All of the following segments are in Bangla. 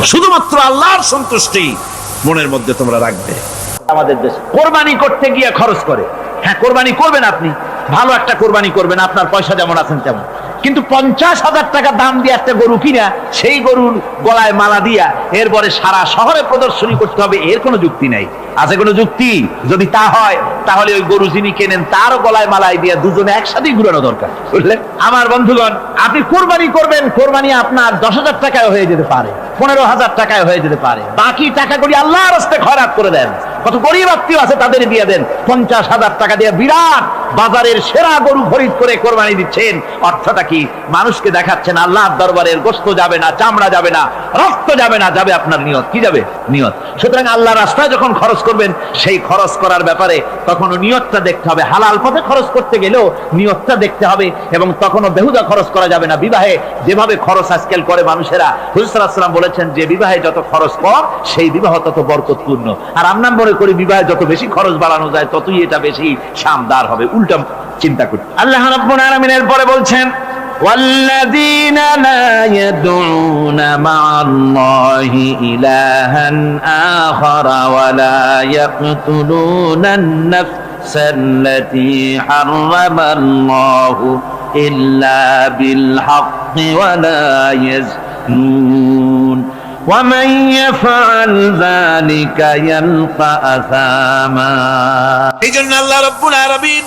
শুধুমাত্র আল্লাহর সন্তুষ্টি মনের মধ্যে তোমরা রাখবে। আমাদের দেশে কোরবানি করতে গিয়ে খরচ করে। হ্যাঁ, কোরবানি করবেন, আপনি ভালো একটা কোরবানি করবেন, আপনার পয়সা যেমন আছেন তেমন, কিন্তু 50,000 টাকা দাম দিয়ে একটা গরু কিনা সেই গরুর গলায় মালা দিয়া এরপরে সারা শহরে প্রদর্শনী করতে হবে, এর কোনো যুক্তি নাই। আছে কোনো যুক্তি? যদি তা হয় তাহলে ওই গরু যিনি কেনেন তারও গলায় মালাই দিয়া দুজনে একসাথেই ঘুরানো দরকার, বুঝলেন? আমার বন্ধুগণ, আপনি কোরবানি করবেন, কোরবানি আপনার 10,000 টাকায় হয়ে যেতে পারে, 15,000 টাকায় হয়ে যেতে পারে, বাকি টাকাগুলি আল্লাহর রাস্তায় খয়রাত করে দেন। কত গরিব আত্মীয় আছে তাদের দিয়ে দেন। 50,000 টাকা দিয়ে বিরাট বাজারের সেরা গরু খরিদ করে কোরবানি দিচ্ছেন। অর্থটা কি? মানুষকে দেখাচ্ছেন আল্লাহর দরবারের গোশত যাবে না, চামড়া যাবে না, রক্ত যাবে না, যাবে আপনার নিয়ত। কি যাবে? নিয়ত। সুতরাং আল্লাহর রাস্তায় যখন খরচ করবেন, সেই খরচ করার ব্যাপারে তখনও নিয়তটা দেখতে হবে। হালাল পথে খরচ করতে গেলেও নিয়তটা দেখতে হবে, এবং তখনও বেহুদা খরচ করা যাবে না। বিবাহে যেভাবে খরচ আজকাল করে মানুষেরা, হুজুর সাল্লাল্লাহু আলাইহি ওয়াসাল্লাম বলেছেন যে বিবাহে যত খরচ কম সেই বিবাহ তত বরকতপূর্ণ। আর আমরা মনে করি বিবাহে যত বেশি খরচ বাড়ানো যায় ততই এটা বেশি শানদার হবে। উল্টা চিন্তা করি। আল্লাহ রাব্বুল আলামিন এরপরে বলছেন, والذين لا يدعون مع الله إلها آخر ولا يقتلون النفس التي حرم الله إلا بالحق ولا يزنون ومن يفعل ذلك يلقى أثاما। এই জন্য আল্লাহ রাব্বুল আলামিন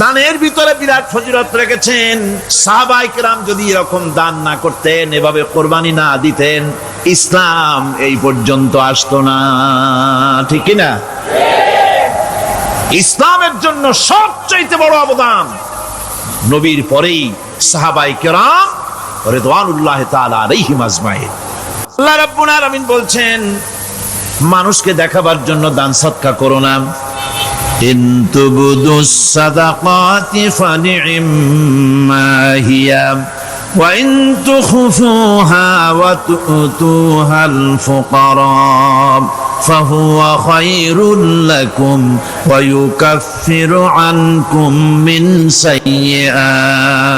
দানের ভিতরে বিরাট ফজিলত রেখেছেন। সাহাবায়ে কেরাম যদি এরকম দান না করতেন, এভাবে কোরবানি না দিতেন, ইসলাম এই পর্যন্ত আসতো না। ঠিক কি না? ইসলামের জন্য সবচেয়ে বড় অবদান নবীর পরেই সাহাবায়ে কেরাম রিদওয়ানুল্লাহি তাআলা আলাইহিম আজমাইন। আল্লাহ রাব্বুল আলামিন বলছেন, মানুষকে দেখাবার জন্য দান সদকা করো না। ইন তুবদুস সাদাকাতি ফানি'ম্মা হিয়া ওয়া ইন তুখফুহা ওয়া তু'তুহাল ফুকারা ফাহুয়া খায়রুল লাকুম ওয়া ইউকাফিরু আনকুম মিন সাইয়্যাতিকুম।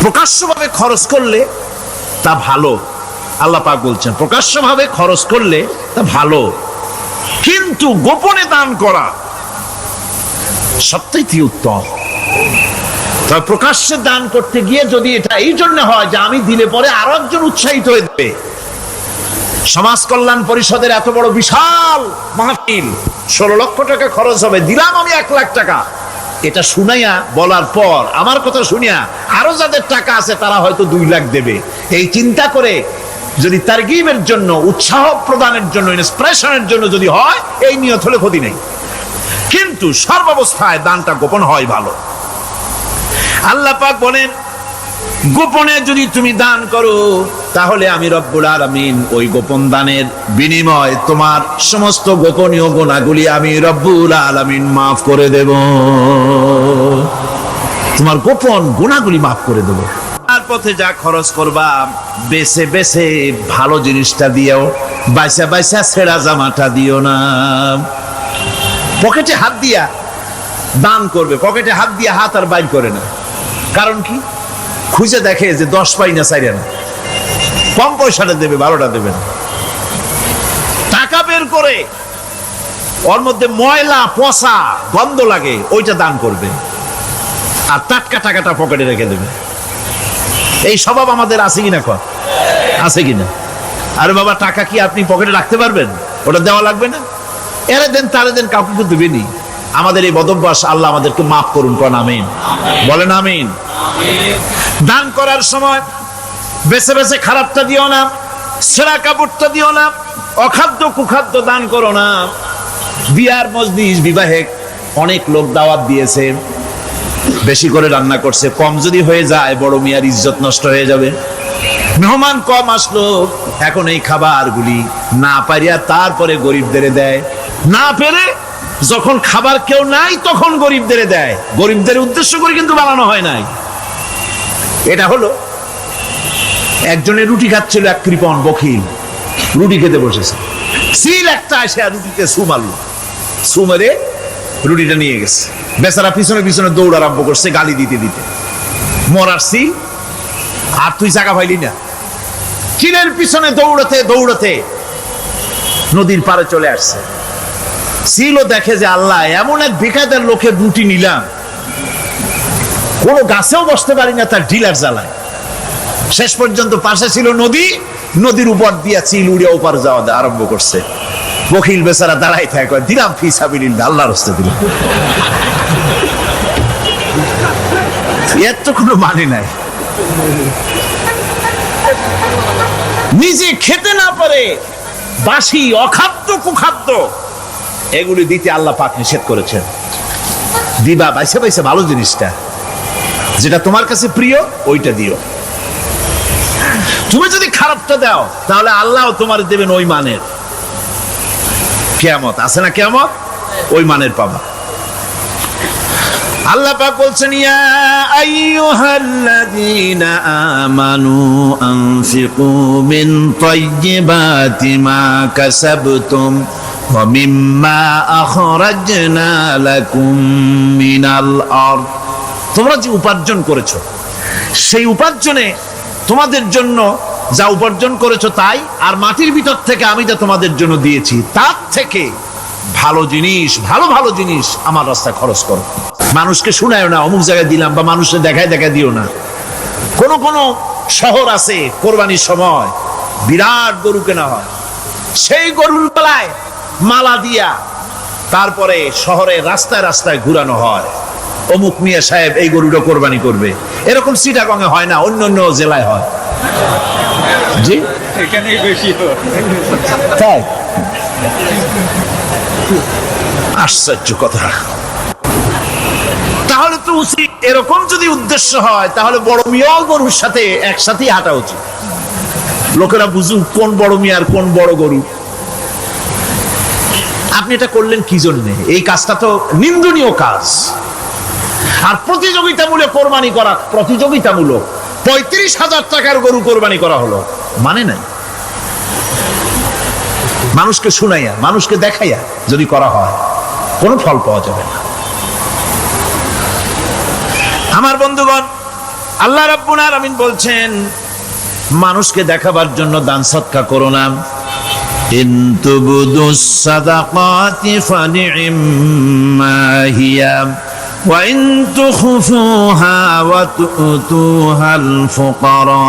প্রকাশ্যভাবে খরচ করলে তা ভালো। আল্লাহ পাক বলছেন প্রকাশ্যভাবে খরচ করলে তা ভালো, কিন্তু গোপনে দান করা সবচেয়ে উত্তম। তবে প্রকাশ্যে দান করতে গিয়ে যদি এটা এই জন্য হয় যে আমি দিলে পরে আরো একজন উৎসাহিত হয়ে যাবে, সমাজ কল্যাণ পরিষদের এত বড় বিশাল মাহফিল, 16 লক্ষ টাকা খরচ হবে, দিলাম আমি 1 লাখ টাকা, এটা শুনাইয়া বলার পর আমার কথা শুনিয়া আরো যাদের টাকা আছে তারা হয়তো 2 লাখ দেবে, এই চিন্তা করে যদি তারগিবের জন্য, উৎসাহ প্রদানের জন্য, ইন্সপিরেশনের জন্য যদি হয়, এই নিয়ত হলে ক্ষতি নেই। কিন্তু সর্বাবস্থায় দানটা গোপন হয় ভালো। আল্লাহ পাক বলেন, গোপনে যদি তুমি দান করো তাহলে আমি রব্বুল আলামিন ওই গোপন দানের বিনিময় তোমার সমস্ত গোপনীয় গুনাহগুলি আমি রব্বুল আলামিন মাফ করে দেব। তোমার গোপন গুনাহগুলি মাফ করে দেব। আর পথে যা খরচ করবা বেছে বেছে ভালো জিনিসটা দিও, বাইসা বাইসা ছেঁড়া জামাটা দিও না। পকেটে হাত দিয়া দান করবে, পকেটে হাত দিয়া হাত আর বাইর করে না। কারণ কি? খুঁজে দেখে যে 10 পাই না, 4 আনা, কম পয়সাটা দেবে, 12টা দেবে না। টাকা বের করে ওর মধ্যে ময়লা পচা গন্ধ লাগে, ওইটা দান করবে, আর টাটকা টাকাটা পকেটে রেখে দেবে। এই স্বভাব আমাদের আছে কিনা? আছে কিনা? আরে বাবা, টাকা কি আপনি পকেটে রাখতে পারবেন? ওটা দেওয়া লাগবে না, এরে দেন তারে দেন, কাউকে তো দেবেনি। আমাদের এই বদভ্যাস আল্লাহ আমাদেরকে মাফ করুন, কোন আমিন বলেন। আমিন। দান করার সময় বেছে বেছে খারাপটা দিও না, ছেঁড়া কাপড়টা দিও না, অখাদ্য কুখাদ্য দান করো না। বিয়ার মজলিস, বিবাহে অনেক লোক দাওয়াত দিয়েছে, বেশি করে রান্না করছে, কম যদি হয়ে যায় বড় মিয়ার ইজ্জত নষ্ট হয়ে যাবে। মেহমান কম আসলো, এখন এই খাবারগুলি না পারিয়া তারপরে গরিবদের দেয়, না পেরে যখন খাবার কেউ নাই তখন গরিবদের দেয়। গরিবদের উদ্দেশ্য করে কিন্তু বানানো হয় নাই। এটা হলো একজনের রুটি খাচ্ছিল, এক কৃপণ বখিল রুটি খেতে বসেছে, সিল একটা এসে রুটিতে সু মারল, সু মেরে রুটিটা নিয়ে গেছে। বেচারা পিছনে পিছনে দৌড় আরম্ভ করছে, গালি দিতে দিতে। মরার সিল আর তুই জায়গা পাইলি না, চিলের পিছনে দৌড়াতে দৌড়াতে নদীর পারে চলে আসছে। চিলও দেখে যে আল্লাহ এমন এক বেকায়দার লোকের রুটি নিলাম, কোনো গাছেও বসতে পারি না তার ঢিলার জ্বালায়। শেষ পর্যন্ত পাশে ছিল নদী, নদীর উপর দিয়া চিল উড়ে ওপার যাওয়া আরম্ভ করছে। বকিল বেচারা দাঁড়াই থাকে, দিলাম ফি সাবিলিল্লাহ, আল্লাহর রাস্তায় দিলাম। এর তো কোনো মানে নাই। নিজে খেতে না পারে বাসি অখাদ্য কুখাদ্য এগুলি দিতে আল্লাহ পাক নিষেধ করেছেন। দিবা বাইসে বাইসে ভালো জিনিসটা, যেটা তোমার কাছে প্রিয় ওইটা দিও। তুমি যদি খারাপটা দাও তাহলে আল্লাহ তোমার দেবেন ওই মানের। কিয়ামত আছে না, কিয়ামত ওই মানের পাবা। আল্লাহ পাক বলছেন, ইয়া আইয়ুহাল্লাযীনা আমানু আনফিকু মিন তাইয়্যিবাতি মা কাসাবতুম ওয়া মিম্মা আখরাজনা লাকুম মিনাল আরদ। তোমরা যে উপার্জন করেছো, সেই উপার্জনে তোমাদের জন্য যা উপার্জন করেছো তাই, আর মাটির ভিতর থেকে আমি যা তোমাদের জন্য দিয়েছি তার থেকে ভালো জিনিস, ভালো ভালো জিনিস আমার রাস্তায় খরচ করো। মানুষকে শুনায় না অমুক জায়গায় দিলাম, বা মানুষের দেখায় দেখা দিও না। কোন কোন শহর আছে কোরবানির সময় বিরাট গরু কেনা হয়, সেই গরুর গলায় মালা দিয়া তারপরে শহরের রাস্তায় রাস্তায় ঘুরানো হয়, অমুক মিয়া সাহেব এই গরুটা কোরবানি করবে। এরকম চিটাগংয়ে হয় না, অন্য অন্য জেলায় হয়। জি, এখানেই বেশি হয়। তাই আশ্চর্য কথা। তাহলে তো উচিত, এরকম যদি উদ্দেশ্য হয় তাহলে বড় মিয়া গরুর সাথে একসাথেই হাঁটা উচিত। লোকেরা বুঝুক কোন বড় মিয়া আর কোন বড় গরু। আপনি এটা করলেন কি জন্যে? এই কাজটা তো নিন্দনীয় কাজ। আর প্রতিযোগিতামূলক কোরবানি করা, প্রতিযোগিতামূলক 35,000 টাকার গরু কোরবানি করা হলো, মানে নাই। মানুষকে শুনাইয়া, মানুষকে দেখাইয়া যদি করা হয় কোনো ফল পাওয়া যাবে না। আমার বন্ধুগণ, আল্লাহ রাব্বুল আলামিন বলছেন, মানুষকে দেখাবার জন্য দান সদকা করো না। ইন তুবদুস সাদাকাতি ফানি'ম্মা হিয়া ওয়া ইন তুখফুহা ওয়া তু'তুহাল ফুকারা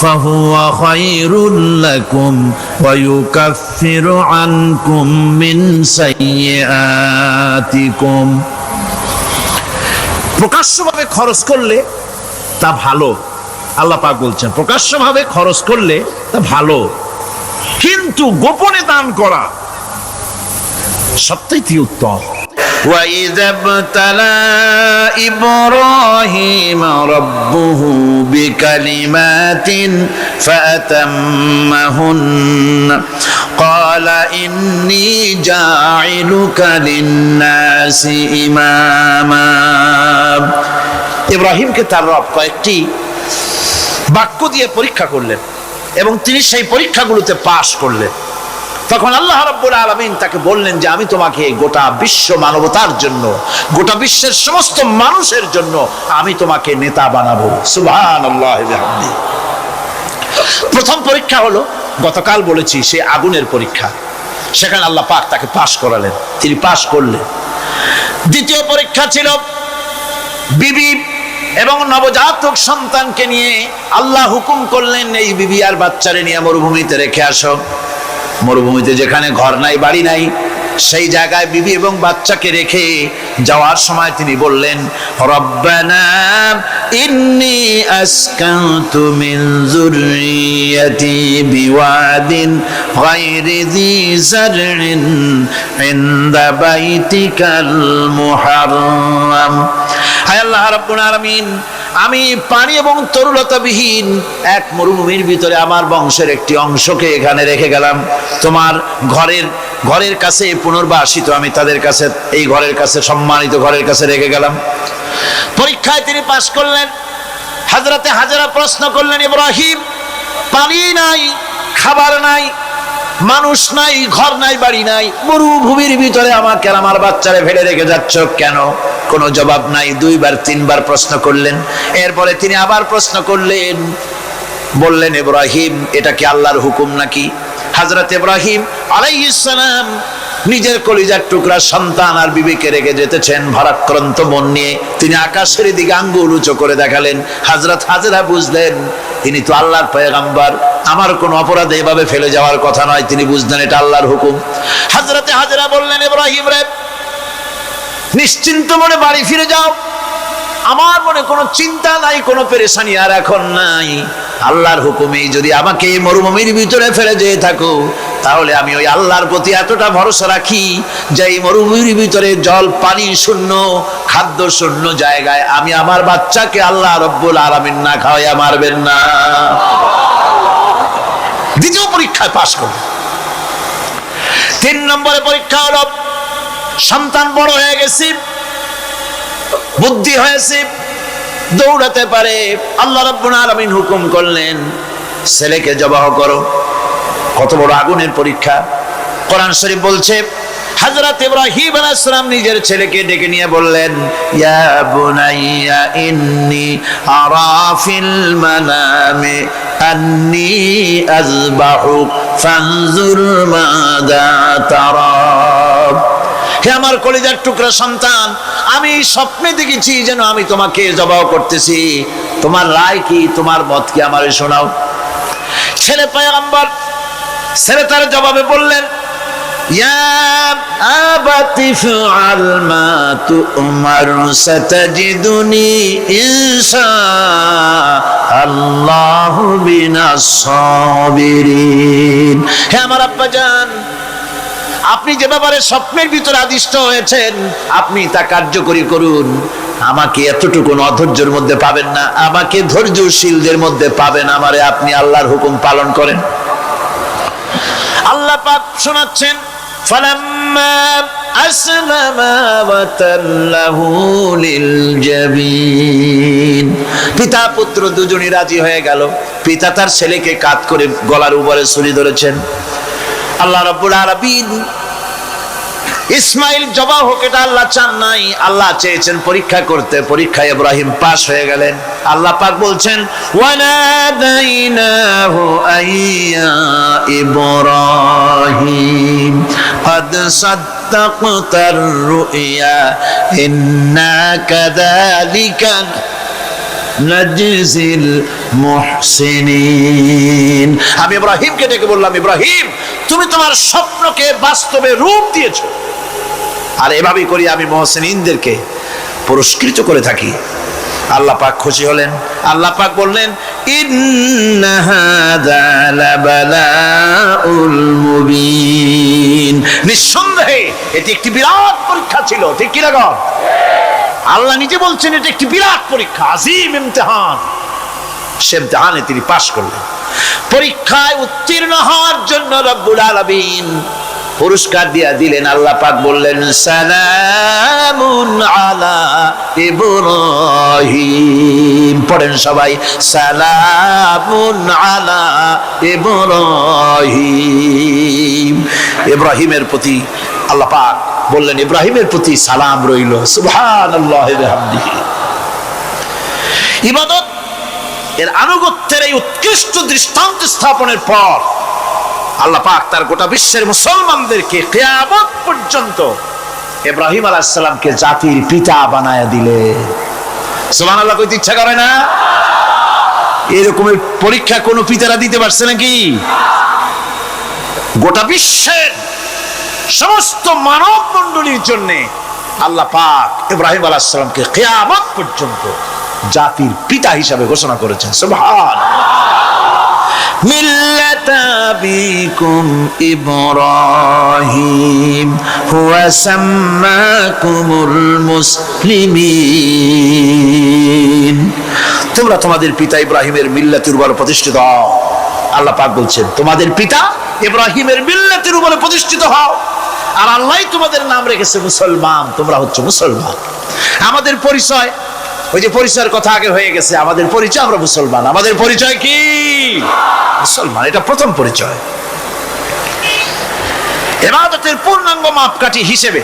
ফাহুয়া খায়রুল লাকুম ওয়া ইউকাফফিরু আনকুম মিন সাইয়্যাতিকুম। প্রকাশ্যভাবে খরচ করলে তা ভালো, আল্লাহ পাক বলছেন প্রকাশ্যভাবে খরচ করলে তা ভালো, কিন্তু গোপনে দান করা সবথেকে উত্তম। وَإِذَا ابْتَلَى إِبْرَاهِيمَ رَبُّهُ بِكَلِمَاتٍ فَأَتَمَّهُنَّ قَالَ إِنِّي جَاعِلُكَ لِلنَّاسِ إِمَامًا। ইব্রাহিমকে তার রব কয়েকটি বাক্য দিয়ে পরীক্ষা করলেন এবং তিনি সেই পরীক্ষাগুলোতে পাশ করলেন। তখন আল্লাহ রাব্বুল আলামিন তাকে বললেন যে আমি তোমাকে গোটা বিশ্ব মানবতার জন্য, গোটা বিশ্বের সমস্ত মানুষের জন্য আমি তোমাকে নেতা বানাবো। সুবহানাল্লাহি ওয়া বিহামদিহি। প্রথম পরীক্ষা হলো, গতকাল বলেছি, সে আগুনের পরীক্ষা। সেখানে আল্লাহ পাক তাকে পাশ করালেন, তিনি পাশ করলেন। দ্বিতীয় পরীক্ষা ছিল বিবি এবং নবজাতক সন্তানকে নিয়ে আল্লাহ হুকুম করলেন, এই বিবি আর বাচ্চারে নিয়ে মরুভূমিতে রেখে আসো। মরুভূমিতে যেখানে ঘর নাই, বাড়ি নাই, সেই জায়গায় বিবি এবং বাচ্চাকে রেখে যাওয়ার সময় তিনি বললেন, রব্বানা ইন্নী আসকানতু মিন যুররিয়াতি বিওয়াদিন গায়রি যী যারইন ইনদা বাইতিকাল মুহাররাম। হায় আল্লাহ রাব্বুল আলামিন, আমি পানি এবং তরুলতাবিহীন এক মরুভূমির ভিতরে আমার বংশের একটি অংশকে এখানে রেখে গেলাম। তোমার ঘরের কাছে পুনর্বাসিত, আমি তাদের কাছে, এই ঘরের কাছে, সম্মানিত ঘরের কাছে রেখে গেলাম। পরীক্ষায় তিনি পাশ করলেন। হযরতে হাজেরা প্রশ্ন করলেন, ইব্রাহিম, পানি নাই, খাবার নাই, মানুষ নাই, ঘর নাই, বাড়ি নাই, মরুভূমির ভিতরে আমাকে আর আমার বাচ্চারে ফেলে রেখে যাচ্ছ কেন? কোনো জবাব নাই। 2 বার 3 বার প্রশ্ন করলেন। এরপরে তিনি আবার প্রশ্ন করলেন, বললেন, ইব্রাহিম, এটা কি আল্লাহর হুকুম নাকি? হযরত ইব্রাহিম আলাইহিস সালাম নিজের কলিজার টুকরা সন্তান আর বিবিকে রেখে যেতেছেন ভারাক্রান্ত মন নিয়ে। তিনি আকাশের দিকে আঙ্গুল উঁচু করে দেখালেন। হযরত হাজেরা বুঝলেন তিনি তো আল্লাহর পয়গম্বর, আমার কোনো অপরাধে এভাবে ফেলে যাওয়ার কথা নয়। তিনি বুঝলেন এটা আল্লাহর হুকুম। হযরতে হাজেরা বললেন, ইব্রাহিম রে, নিশ্চিন্ত মনে বাড়ি ফিরে যাও। আমার মনে কোনো চিন্তা নাই, কোনো পেরেশানি আর এখন নাই। আল্লাহর হুকুমেই যদি আমাকে মরুভূমির ভিতরে ফেলে যেয়ে থাকো, তাহলে আমি ওই আল্লাহর প্রতি এতটা ভরসা রাখি যে এই মরুভূমির ভিতরে জল পানি শূন্য, খাদ্য শূন্য জায়গায় আমি আমার বাচ্চাকে আল্লাহ রব্বুল আলামিন না খাওয়াইয়া মারবেন না। দ্বিতীয় পরীক্ষায় পাশ করল। 3 নম্বরে পরীক্ষা হলো, সন্তান বড় হয়ে গেছে, বুদ্ধি হয়েছে, দৌড়াতে পারে। আল্লাহ রাব্বুল আলামিন হুকুম করলেন, ছেলেকে জবাহ করো। কত বড় আগুনের পরীক্ষা! কোরআন শরীফ বলছে, হযরত ইব্রাহিম আলাইহিস সালাম নিজের ছেলেকে ডেকে নিয়ে বললেন, ইয়া বুনাইয়া ইন্নী আরা ফিল মানামি আন্নী আযবাহুক ফানজুর মাযা তারা। হে আমার কলিজার টুকরা সন্তান, আমি স্বপ্নে দেখেছি যেন আমি তোমাকে জবাহ করতেছি। তোমার রায় কি, তোমার মত কি, আমারে শোনাও। ছেলে পয়গম্বর, ছেলে তার জবাবে বললেন, ইয়া আবাতি ফাআল মা তু'মার সাতাজিদুনি ইনশাআল্লাহু মিনাস সাবিরিন। হে আমার আব্বাজান, আপনি যে ব্যাপারে স্বপ্নের ভিতরে আদিষ্ট হয়েছেন, আপনি তা কার্যকরী করুন। আমাকে এতটুকু অধৈর্যের মধ্যে পাবেন না, আমাকে ধৈর্যশীলদের মধ্যে পাবেন। আমারে আপনি আল্লাহর হুকুম পালন করেন। আল্লাহ পাক শোনাচ্ছেন, ফালাম্মা আসলামা ওয়া তাল্লাহু লিল জাবিন। পিতা পুত্র দুজনই রাজি হয়ে গেল। পিতা তার ছেলেকে কাঁধ করে গলার উপরে ছুরি ধরেছেন। আল্লাহ রাব্বুল আলামিন ইসমাইল জবাহ হোক, এটা আল্লাহ চান নাই, আল্লাহ চেয়েছেন পরীক্ষা করতে। পরীক্ষায় ইব্রাহিম পাশ হয়ে গেলেন। আল্লাহ পাক বলছেন, ওয়ানাদাইনাহু আইয়া ইব্রাহিম قد صدقت الرؤيا إنا كذلك নাজিল মুহসিনিন। আমি ইব্রাহিমকে ডেকে বললাম, ইব্রাহিম, তুমি তোমার স্বপ্নকে বাস্তবে রূপ দিয়েছো, আর এভাবেই করি আমি মুহসিনিনদেরকে পুরস্কৃত করে থাকি। আল্লাহ পাক খুশি হলেন। আল্লাহ পাক বললেন, ইন্না হাযা লাবালাউল মুবিন। নিঃসন্দেহে এটি একটি বিরাট পরীক্ষা ছিল। ঠিক কি না? আল্লাহ নিজে বলছেন এটা একটি বিরাট পরীক্ষা, আজিম ইমতিহান। সে ইমতিহানে তিনি পাশ করলেন। পরীক্ষায় উত্তীর্ণ হওয়ার জন্য রব্বুল আলামিন পুরস্কার দিয়া দিলেন। আল্লাহ পাক বললেন, সালামুন আলা ইব্রাহিম। পড়েন সবাই, সালামুন আলা ইব্রাহিম। ইব্রাহিমের প্রতি আল্লাহ পাক বললেন, ইব্রাহিমের প্রতি সালাম রইল। সুবহানাল্লাহি ওয়া বিহামদিহি। ইবাদত এর আনুগত্যের এই উৎকৃষ্ট দৃষ্টান্ত স্থাপনের পর আল্লাহ পাক তার গোটা বিশ্বের মুসলমানদেরকে কিয়ামত পর্যন্ত ইব্রাহিম আলাইহিস সালামকে জাতির পিতা বানায়া দিলেন। সুবহানাল্লাহ কইতে ইচ্ছা করে না? এরকমের পরীক্ষা কোন পিতারা দিতে পারছে নাকি? গোটা বিশ্বের সমস্ত মানব মণ্ডলীর জন্য আল্লাহ পাক ইব্রাহিম আলাইহিস সালামকে কিয়ামত পর্যন্ত জাতির পিতা হিসাবে ঘোষণা করেছেন। সুবহানাল্লাহ। মিল্লাতা বিকুম ইব্রাহিম হুয়া সাম্মাকুমুল মুসলিমিন। তোমরা তোমাদের পিতা ইব্রাহিমের মিল্লাতের উপর প্রতিষ্ঠিত হও। আল্লাহ পাক বলছেন, তোমাদের পিতা ইব্রাহিমের মিল্লাতের উপর প্রতিষ্ঠিত হও, আর আল্লাহ তোমাদের নাম রেখেছে মুসলমান। তোমরা হচ্ছে মুসলমান। আমাদের পরিচয়, ওই যে পরিচয়ের কথা আগে হয়ে গেছে, আমাদের পরিচয় আমরা মুসলমান। আমাদের পরিচয় কি? মুসলমান। এটা প্রথম পরিচয়। ইবাদতের পূর্ণাঙ্গ মাপকাঠি হিসেবে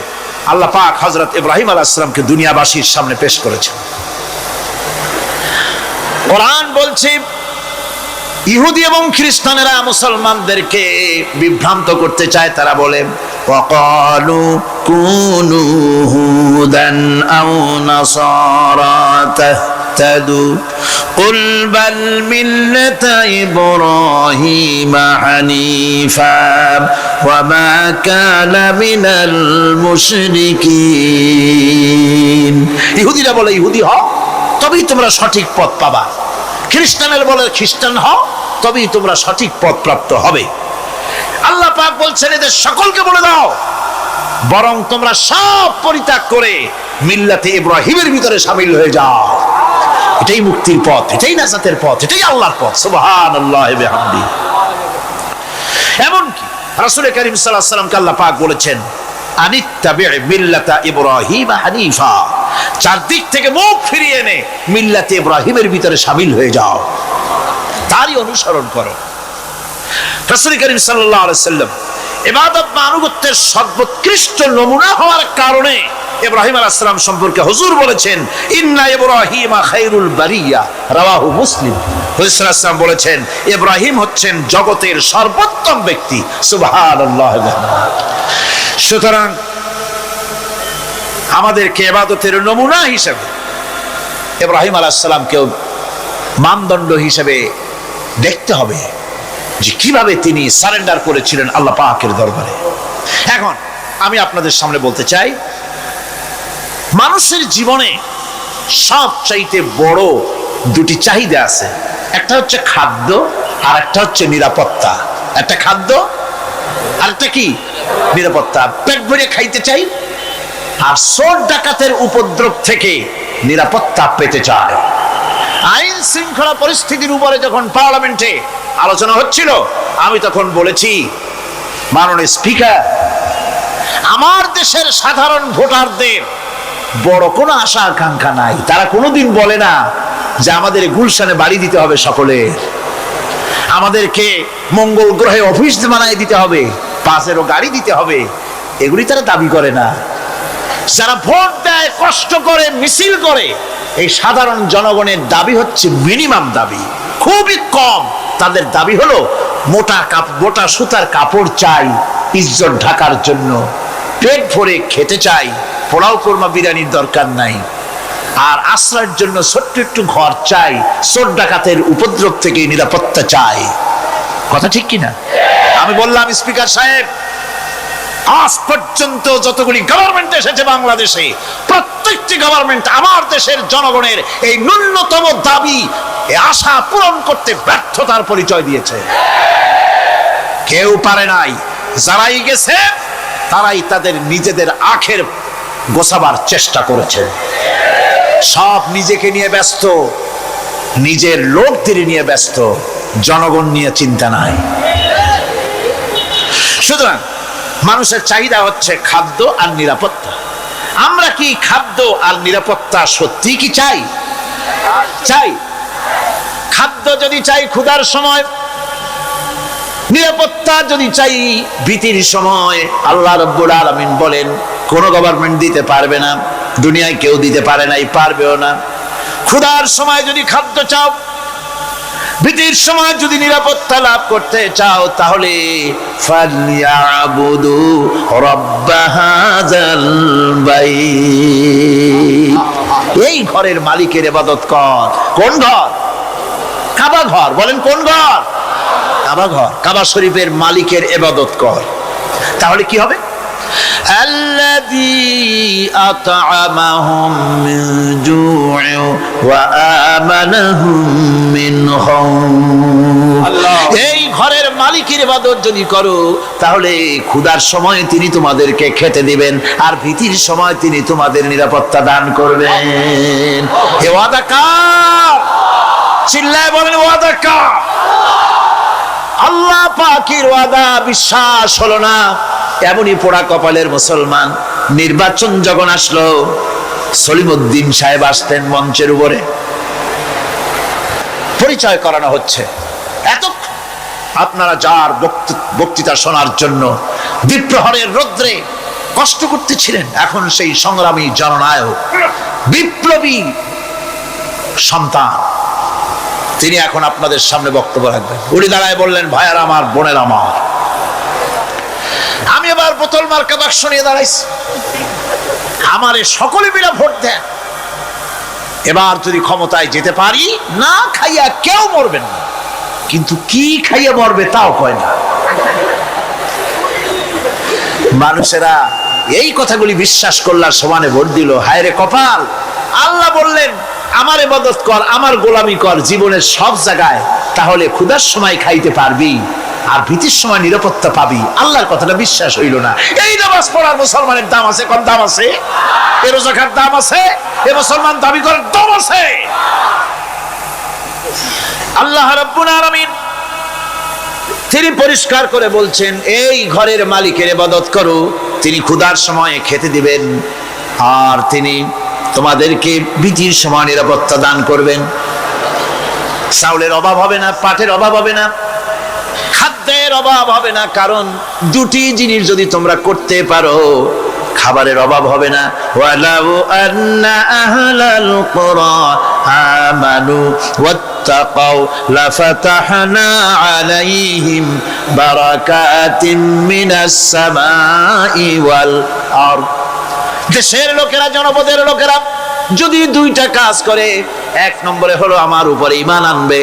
আল্লাহ পাক হযরত ইব্রাহিম আলাইহিস সালামকে দুনিয়াবাসীর সামনে পেশ করেছেন। কোরআন বলছে ইহুদি এবং খ্রিস্টানেরা মুসলমানদেরকে বিভ্রান্ত করতে চায়। তারা বলে ওয়াকালু কুনু হুদান আও নাসারা তাহতাদু কুল বাল মিল্লাতা ইব্রাহিম হানিফা ওয়া মা কানা মিনাল মুশরিকিন। ইহুদিরা বলে ইহুদি হও তবেই তোমরা সঠিক পথ পাবা, খ্রিস্টানের বলে খ্রিস্টান হও তবেই তোমরা সঠিক পথ প্রাপ্ত হবে। আল্লাহ পাক বলছেন এদের সকলকে বলে দাও বরং তোমরা সব পরিত্যাগ করে মিল্লাতে ইব্রাহিমের ভিতরে শামিল হয়ে যাও। এটাই মুক্তির পথ, এটাই নাজাতের পথ, এটাই আল্লাহর পথ। সুবহানাল্লাহি ওয়া বিহামদিহি। এমনকি রাসূল কারীম সাল্লাল্লাহু আলাইহি ওয়াসাল্লামকে আল্লাহ পাক বলেছেন আনিত্তাবি' মিল্লাতা ইব্রাহিম হানিফা, চারদিক থেকে মুখ ফিরিয়ে এনে মিল্লাতে ইব্রাহিমের ভিতরে শামিল হয়ে যাও, তারই অনুসরণ করো। রাসূল কারীম সাল্লাল্লাহু আলাইহি ওয়াসাল্লাম ইবাদত বা আনুগত্যের সর্বোৎকৃষ্ট নমুনা হওয়ার কারণে ইব্রাহিম আলাইহিস সালাম সম্পর্কে হুজুর বলেছেন ইন্না ইব্রাহিমা খায়রুল বারিয়া, রাওয়াহু মুসলিম। হুজুর সাল্লাল্লাহু আলাইহি ওয়াসাল্লাম বলেছেন ইব্রাহিম হচ্ছেন জগতের সর্বোত্তম ব্যক্তি। সুবহানাল্লাহ। সুতরাং আমাদেরকে ইবাদতের নমুনা হিসেবে ইব্রাহিম আলাইহিস সালামকেও মানদণ্ড হিসেবে দেখতে হবে যে কিভাবে তিনি সারেন্ডার করেছিলেন আল্লাহ পাকের দরবারে। এখন আমি আপনাদের সামনে বলতে চাই মানুষের জীবনে সবচাইতে বড় দুটি চাহিদা আছে, একটা হচ্ছে খাদ্য আর একটা হচ্ছে নিরাপত্তা। একটা খাদ্য আর একটা কি নিরাপত্তা। পেট ভরে খাইতে চাই আর চোর ডাকাতের উপদ্রব থেকে নিরাপত্তা পেতে চায়। আইন শৃঙ্খলা পরিস্থিতির উপরে যখন পার্লামেন্টে আলোচনা হচ্ছিল আমি তখন বলেছি মাননীয় স্পিকার, আমার দেশের সাধারণ ভোটারদের বড় কোনো আশা আকাঙ্ক্ষা নাই। তারা কোনোদিন বলে না যে আমাদের গুলশানে বাড়ি দিতে হবে সকলের, আমাদেরকে মঙ্গল গ্রহে অফিস বানায় দিতে হবে, পাশেরও গাড়ি দিতে হবে, এগুলি তারা দাবি করে না। যারা ভোট দেয় কষ্ট করে মিছিল করে এই সাধারণ জনগণের দাবি হচ্ছে মিনিমাম দাবি, খুবই কম। তাদের দাবি হলো মোটা সুতার কাপড় চাই ইজ্জত ঢাকার জন্য, পেট ভরে খেতে চাই, পোলাও কোরমা বিরিয়ানির দরকার নাই, আর আশ্রয়ের জন্য ছোট্ট একটু ঘর চাই, চোর ডাকাতের উপদ্রব থেকে নিরাপত্তা চাই। কথা ঠিক কিনা? আমি বললাম স্পিকার সাহেব, আজ পর্যন্ত যতগুলি গভর্নমেন্ট এসেছে বাংলাদেশে প্রত্যেকটি গভর্নমেন্ট আমার দেশের জনগণের এই ন্যূনতম দাবি এই আশা পূরণ করতে ব্যর্থতার পরিচয় দিয়েছে। কেউ পারে নাই। যারাই গেছে তারাই তাদের নিজেদের আখের গোছাবার চেষ্টা করেছে। সব নিজেকে নিয়ে ব্যস্ত, নিজের লোকদের নিয়ে ব্যস্ত, জনগণ নিয়ে চিন্তা নাই। সুতরাং মানুষের চাহিদা হচ্ছে খাদ্য আর নিরাপত্তা। আমরা কি খাদ্য আর নিরাপত্তা সত্যি কি চাই? চাই। খাদ্য যদি চাই ক্ষুধার সময়, নিরাপত্তা যদি চাই ভীতির সময়, আল্লাহ রাব্বুল আলামিন বলেন কোন গভর্নমেন্ট দিতে পারবে না, দুনিয়ায় কেউ দিতে পারে নাই, পারবেও না। ক্ষুধার সময় যদি খাদ্য চাও, ভীতির সময় যদি নিরাপত্তা লাভ করতে চাও, তাহলে ফালইয়াবুদু রাব্ব হাযাল বাইত, এই ঘরের মালিকের ইবাদত কর। কোন ঘর? কাবা ঘর। বলেন কোন ঘর? কাবা ঘর। কাবা শরীফের মালিকের ইবাদত কর। তাহলে কি হবে? الذي أطعمهم من جوع وآمنهم من خوف। এই ঘরের মালিকের ইবাদত যদি করো তাহলে ক্ষুধার সময় তিনি তোমাদেরকে খেতে দিবেন আর ভীতির সময় তিনি তোমাদের নিরাপত্তা দান করবেন। এ ওয়াদা কার? চিল্লায় বলেন ওয়াদা কার? আল্লাহ পাকের ওয়াদা বিশ্বাস হলো না, এমনই পোড়া কপালের মুসলমান। নির্বাচন যখন আসলো, সলিমউদ্দিন সাহেব আসতেন মঞ্চের উপরে, পরিচয় করানো হচ্ছে। এত আপনারা যার বক্তৃতা শোনার জন্য বিপ্রহরের রৌদ্রে কষ্ট করতেছিলেন, এখন সেই সংগ্রামী জননায়ক বিপ্লবী সন্তান, তিনি এখন আপনাদের সামনে বক্তব্য রাখবেন। উনি দাঁড়ায় বললেন, ভাইয়ার আমার, বোনের আমার, আমি এবার বোতল মার্কা বাক্স নিয়ে দাঁড়াইছি, আমারে সকলে মিলে ভোট দেন। এবার যদি ক্ষমতায় যেতে পারি, না খাইয়া কেউ মরবেন না, কিন্তু কি খাইয়া মরবে তাও কয় না। মানুষেরা এই কথাগুলি বিশ্বাস করলার সমানে ভোট দিল। হায় রে কপাল! আল্লাহ বললেন, আমার ইবাদত কর, আমার গোলামি কর জীবনের সব জায়গায়, তাহলে ক্ষুধার সময় খাইতে পারবি আর ভীতির সময় নিরাপত্তা পাবি। আল্লাহর কথাটা বিশ্বাস হইল না। এই নামাজ পড়ার মুসলমানের দাম আছে, কম দাম আছে? এ রোজা খাওয়ার দাম আছে? এ মুসলমান দাবি করার দাম আছে? আল্লাহ রাব্বুল আলামিন তিনি পরিষ্কার করে বলছেন, এই ঘরের মালিকের ইবাদত করো, তিনি ক্ষুধার সময় খেতে দিবেন আর তিনি তোমাদেরকে ভীতির সময় নিরাপত্তা দান করবেন। চাউলের অভাব হবে না, পাটের অভাব হবে না, খাদ্যের অভাব হবে না, কারণ দুটি জিনিস যদি তোমরা করতে পারো, খাবারের অভাব হবে না। ওয়ালাউ আন্না আহলাল কুরা আমানু ওয়াত্তাকাউ লাফাতাহনা আলাইহিম বারাকাতিন মিনাস সামাই ওয়াল আরদ। দেশের লোকেরা, জনপদের লোকেরা যদি দুইটা কাজ করে, এক নম্বরে হলো আমার উপরে ঈমান আনবে,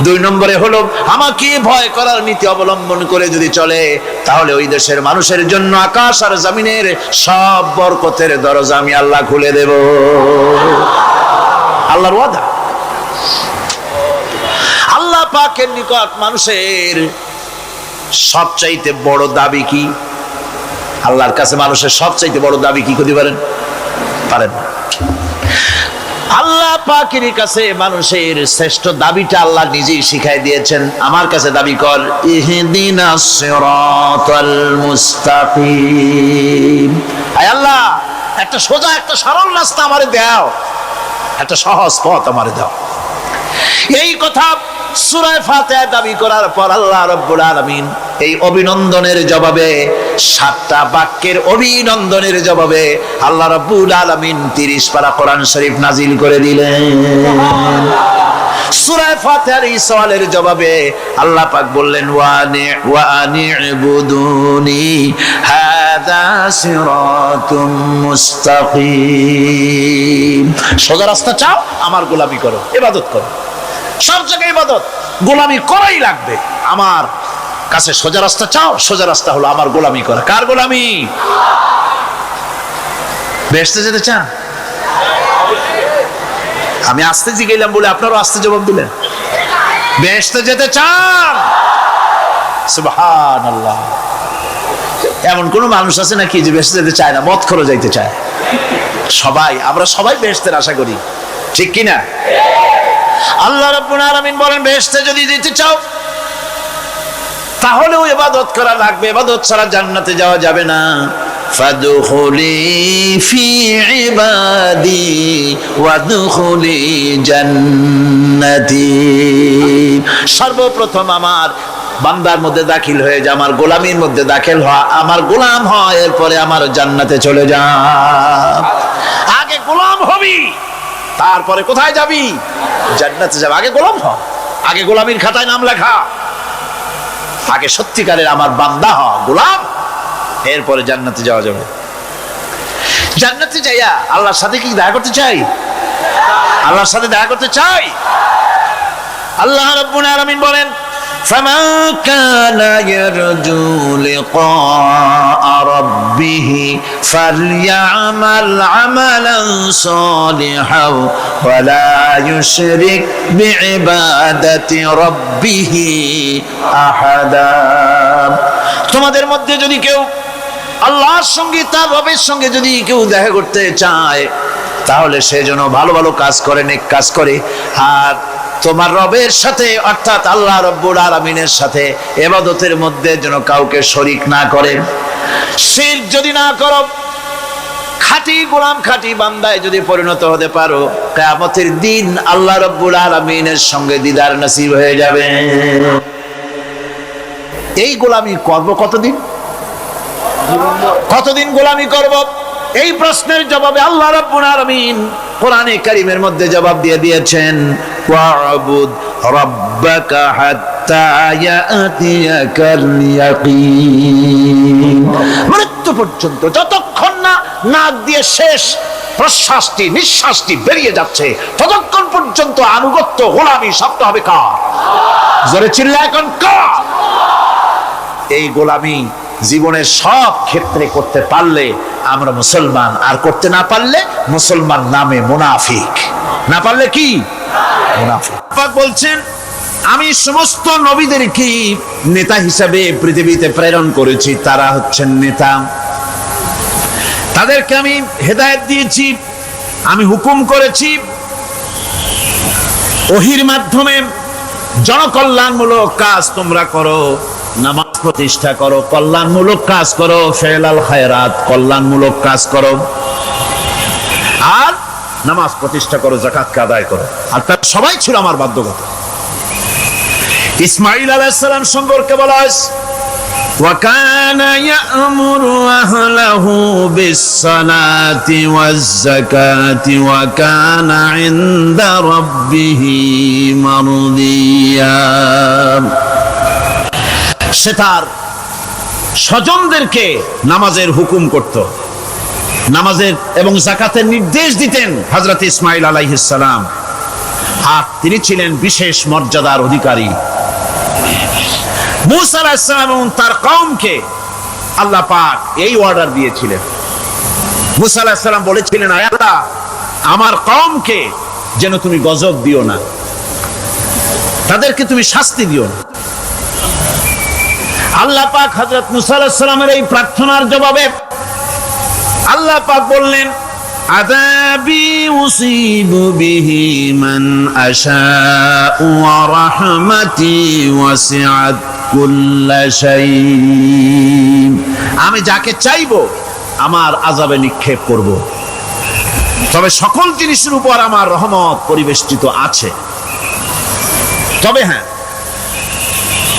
দুই নম্বরে হলো আমাকে ভয় করার নীতি অবলম্বন করে যদি চলে, তাহলে ওই দেশের মানুষের জন্য আকাশ আর জমিনের সব বরকতের দরজা আমি আল্লাহ খুলে দেব। আল্লাহর ওয়াদা। আল্লাহ পাকের নিকট মানুষের সবচাইতে বড় দাবি কি? আল্লাহর কাছে মানুষের সবচাইতে বড় দাবি কি করতে পারেন? পারেন না। আল্লাহ পাকের কাছে মানুষের শ্রেষ্ঠ দাবিটা আল্লাহ নিজেই শিখাই দিয়েছেন। আমার কাছে দাবি কর, ইহদিনাস সিরাতাল মুস্তাকিম। আয় আল্লাহ, একটা সোজা, একটা সরল রাস্তা আমারে দাও, একটা সহজ পথ আমারে দাও। এই কথা সূরা ফাতিহা দাবি করার পর আল্লাহ রাব্বুল আলামিন এই অভিনন্দনের জবাবে, 7টা বাক্যের অভিনন্দনের জবাবে আল্লাহ রাব্বুল আলামিন 30 পারা কোরআন শরীফ নাজিল করে দিলেন। সূরা ফাতিহার এই সওয়ালের জবাবে আল্লাহ পাক বললেন, ওয়া আনি'বুদুনি হাযা সিরাতুম মুস্তাকিম। সোজা রাস্তা চাও, আমার গোলামি করো, ইবাদত করো। সব জায়গায় ইবাদত, গোলামি করাই লাগবে। আমার কাছে সোজা রাস্তা চাও, সোজা রাস্তা হলো আমার গোলামি করা। কার গোলামি? বেহেশতে যেতে চান? আমি আস্তে জিগাইলাম বলে আপনারও আস্তে জবাব দিলেন। বেহেশতে যেতে চান? সুবহানাল্লাহ। এমন কোন মানুষ আছে নাকি যে বেহেশতে যেতে চায় না? মদ খোর যাইতে চায়। সবাই, আমরা সবাই বেহেশতের আশা করি, ঠিক কিনা? আল্লাহ রাব্বুল আলামিন বলেন, বেহেশতে যদি যেতে চাও তাহলেও ইবাদত করা লাগবে, ইবাদত ছাড়া জান্নাতে যাওয়া যাবে না। ফাদখুলি ফি ইবাদি ওয়াদখুলি জান্নাতি। সর্বপ্রথম আমার বান্দার মধ্যে দাখিল হয়ে যা, আমার গোলামির মধ্যে দাখিল হওয়া, আমার গোলাম হয়, এরপরে আমার জান্নাতে চলে যা। আগে গোলাম হবি, তারপরে কোথায় যাবি? জান্নাতে যাবে। আগে গোলাম হ, আগে গোলামির খাতায় নাম লেখা, আগে সত্যিকারের আমার বান্দা হ, গোলাম, এরপরে জান্নাতে যাওয়া যাবে। জান্নাতে যাইয়া আল্লাহর সাথে কি দেখা করতে চাই? আল্লাহর সাথে দেখা করতে চাই। আল্লাহ রাব্বুল আলামিন বলেন, فمن كان يرجو لقاء ربه فليعمل عملا صالحا ولا يشرك بعبادة ربه أحدا। তোমাদের মধ্যে যদি কেউ আল্লাহর সঙ্গে, তার রবের সঙ্গে যদি কেউ দেখা করতে চায়, তাহলে সে যেন ভালো ভালো কাজ করে, নেক কাজ করে, আর তোমার রবের সাথে অর্থাৎ আল্লাহ রাব্বুল আলামিনের সাথে ইবাদতের মধ্যে যেন কাউকে শরীক না করে। শিরক যদি না করো, খাঁটি গোলাম, খাঁটি বান্দায় যদি পরিণত হতে পারো, কিয়ামতের দিন আল্লাহ রাব্বুল আলামিনের সঙ্গে দিদার নসিব হয়ে যাবে। এই গোলামি করব কতদিন? কতদিন গোলামি করব? এই প্রশ্নের জবাবে আল্লাহ রাব্বুল আলামিন কোরআনে কারীমের মধ্যে জবাব দিয়ে দিয়েছেন, ওয়া'বুদ রাব্বাকা হাত্তা ইয়াতিয়াকাল ইয়াকিন। মৃত্যু পর্যন্ত, যতক্ষণ না নাক দিয়ে শেষ প্রশ্বাসটি নিঃশ্বাসটি বেরিয়ে যাচ্ছে, ততক্ষণ পর্যন্ত আনুগত্য গোলামি শব্দ হবে কার? জোরে চিল্লা এখন কার? এই গোলামি জীবনের সব ক্ষেত্রে করতে পারলে আমরা মুসলমান, আর করতে না পারলে মুসলমান নামে মুনাফিক। না পারলে কি? মুনাফিক। পাক বলছেন, আমি সমস্ত নবীদেরকে নেতা হিসাবে পৃথিবীতে প্রেরণ করেছি। তারা হচ্ছেন নেতা, তাদেরকে আমি হেদায়েত দিয়েছি, আমি হুকুম করেছি, ওহীর মাধ্যমে জনকল্যাণমূলক কাজ তোমরা করো, নামাজ প্রতিষ্ঠা করো, কল্যাণমূলক কাজ করো, ফেলাল খায়রাত, কল্যাণমূলক কাজ করো, আর নামাজ প্রতিষ্ঠা করো, যাকাতকে আদায় করো। আর তারা সবাই ছিল আমার বাধ্যগত। ইসমাঈল আলাইহিস সালাম সম্পর্কে বলা হয়েছে, وَكَانَ يَأْمُرُ أَهْلَهُ بِالصَّلَاةِ وَالزَّكَاةِ وَكَانَ عِندَ رَبِّهِ مَرْضِيًّا। সে তার স্বজনদেরকে নামাজের হুকুম করত, নামাজের এবং যাকাতের নির্দেশ দিতেন হযরত ইসমাঈল আলাইহিস সালাম। আর তিনি ছিলেন বিশেষ মর্যাদার অধিকারী। মূসা আলাইহিস সালাম এবং তার কওমকে আল্লাহ পাক এই অর্ডার দিয়েছিলেন। মূসা আলাইহিস সালাম বলেছিলেন, আয় আল্লাহ, আমার কওমকে যেন তুমি গজব দিও না, তাদেরকে তুমি শাস্তি দিও না। আল্লাহ পাক হযরত মূসা আলাইহিস সালামের এই প্রার্থনার জবাবে আল্লাহ পাক বললেন, আযাবি উসিবু বিহি মান আশাউ ওয়া রাহমাতি ওয়াসিআত কুল্লা শাই। আমি যাকে চাইবো আমার আযাবে নিক্ষেপ করব, তবে সকল জিনিসের উপর আমার রহমত পরিবেষ্টিত আছে। তবে হ্যাঁ,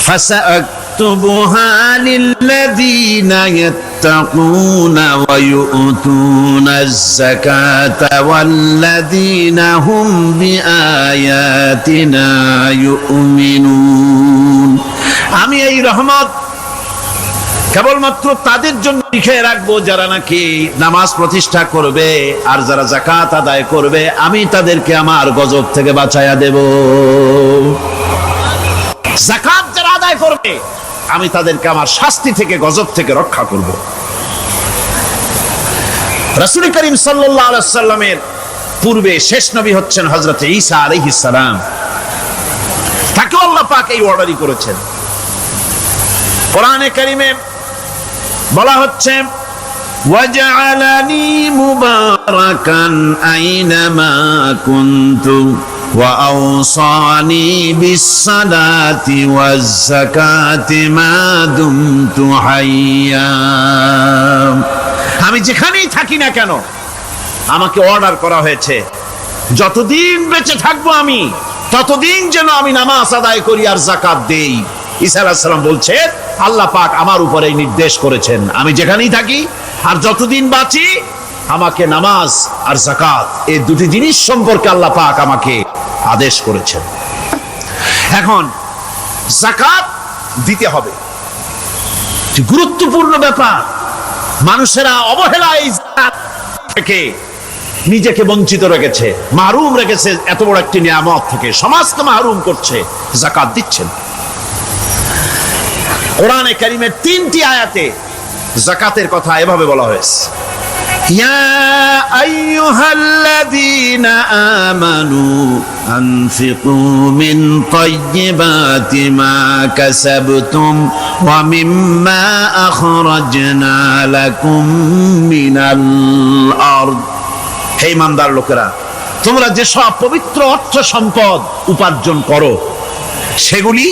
ফাসাআকতুবুহা লিল্লাযীনা ইয়াত্তাকুনা ওয়া ইউতুনাজ যাকাতা ওয়াল্লাযীনা হুম বিআয়াতিনা ইউমিনুন। আমি এই রহমত কেবলমাত্র তাদের জন্য লিখে রাখবো যারা নাকি নামাজ প্রতিষ্ঠা করবে আর যারা যাকাত আদায় করবে, আমি তাদেরকে আমার গজব থেকে বাঁচায়া দেব। যাকাত যারা আদায় করবে আমি তাদেরকে আমার শাস্তি থেকে, গজব থেকে রক্ষা করব। রাসূল করিম সাল্লাল্লাহু আলাইহি ওয়াসাল্লামের পূর্বে শেষ নবী হচ্ছেন হযরত ঈসা আলাইহিস সালাম। তাকে আল্লাহ পাক এই অর্ডারই করেছেন। কোরআনে কারিমে বলা হচ্ছে, ওয়াজআলানি মুবারাকান আইনামা কুনতু ওয়া আওসানি বিস-সালাতি ওয়াজ-যাকাতি মা দুমতু হাইয়া। আমি যেখানেই থাকি না কেন আমাকে অর্ডার করা হয়েছে, যতদিন বেঁচে থাকবো আমি ততদিন যেন আমি নামাজ আদায় করি আর যাকাত দেই। ঈসা আলাইহিস সালাম বলছে, আল্লাহ পাক আমার উপরে নির্দেশ করেছেন, আমি যেখানেই থাকি আর যতদিন বাঁচি আমাকে নামাজ আর যাকাত এই দুটি জিনিস সম্পর্কে আল্লাহ পাক আমাকে আদেশ করেছেন। এখন যাকাত দিতে হবে, গুরুত্বপূর্ণ ব্যাপার। মানুষেরা অবহেলায় যাকাত থেকে নিজেকে বঞ্চিত রেখেছে, মাহরুম রেখেছে এত বড় একটি নিয়ামত থেকে। সমাজকে মাহরুম করছে, যাকাত দিচ্ছেন। কোরআনে কারিমের 3টি আয়াতে যাকাতের কথা এভাবে বলা হয়েছে, ইয়া আইয়ুহাল্লাযীনা আমানু আনফিকু মিন তাইয়্যিবাতি মা কাসাবতুম ওয়া মিম্মা আখরাজনা লাকুম মিনাল আরদ। হে ইমানদার লোকেরা, তোমরা যে সব পবিত্র অর্থ সম্পদ উপার্জন করো সেগুলি,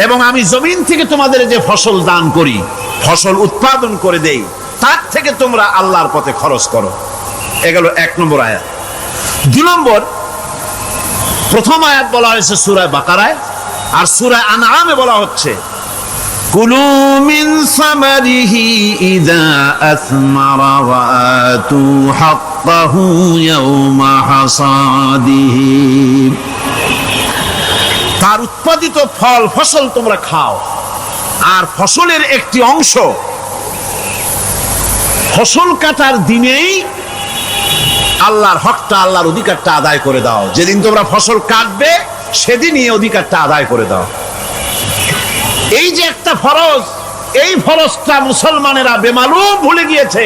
এবং আমি জমিন থেকে তোমাদের যে ফসল দান করি, ফসল উৎপাদন করে দেই, তার থেকে তোমরা আল্লাহর পথে খরচ করো। এগুলো 1 নম্বর আয়াত। 2 নম্বর, প্রথম আয়াত বলা হয়েছে সূরা বাকারায়, আর সূরা আনআমে বলা হচ্ছে কুলু মিন সামারিহি ইযা আসমারা ওয়া আতু হাক্কাহু ইয়াওমা হাসাদিহি। তার উৎপাদিত ফল ফসল তোমরা খাও, আর ফসলের একটি অংশ ফসল কাটার দিনেই আল্লাহর হকটা, আল্লাহর অধিকারটা আদায় করে দাও। যেদিন তোমরা ফসল কাটবে সেদিনই অধিকারটা আদায় করে দাও। এই যে একটা ফরজ, এই ফরজটা মুসলমানেরা বেমালুম ভুলে গিয়েছে।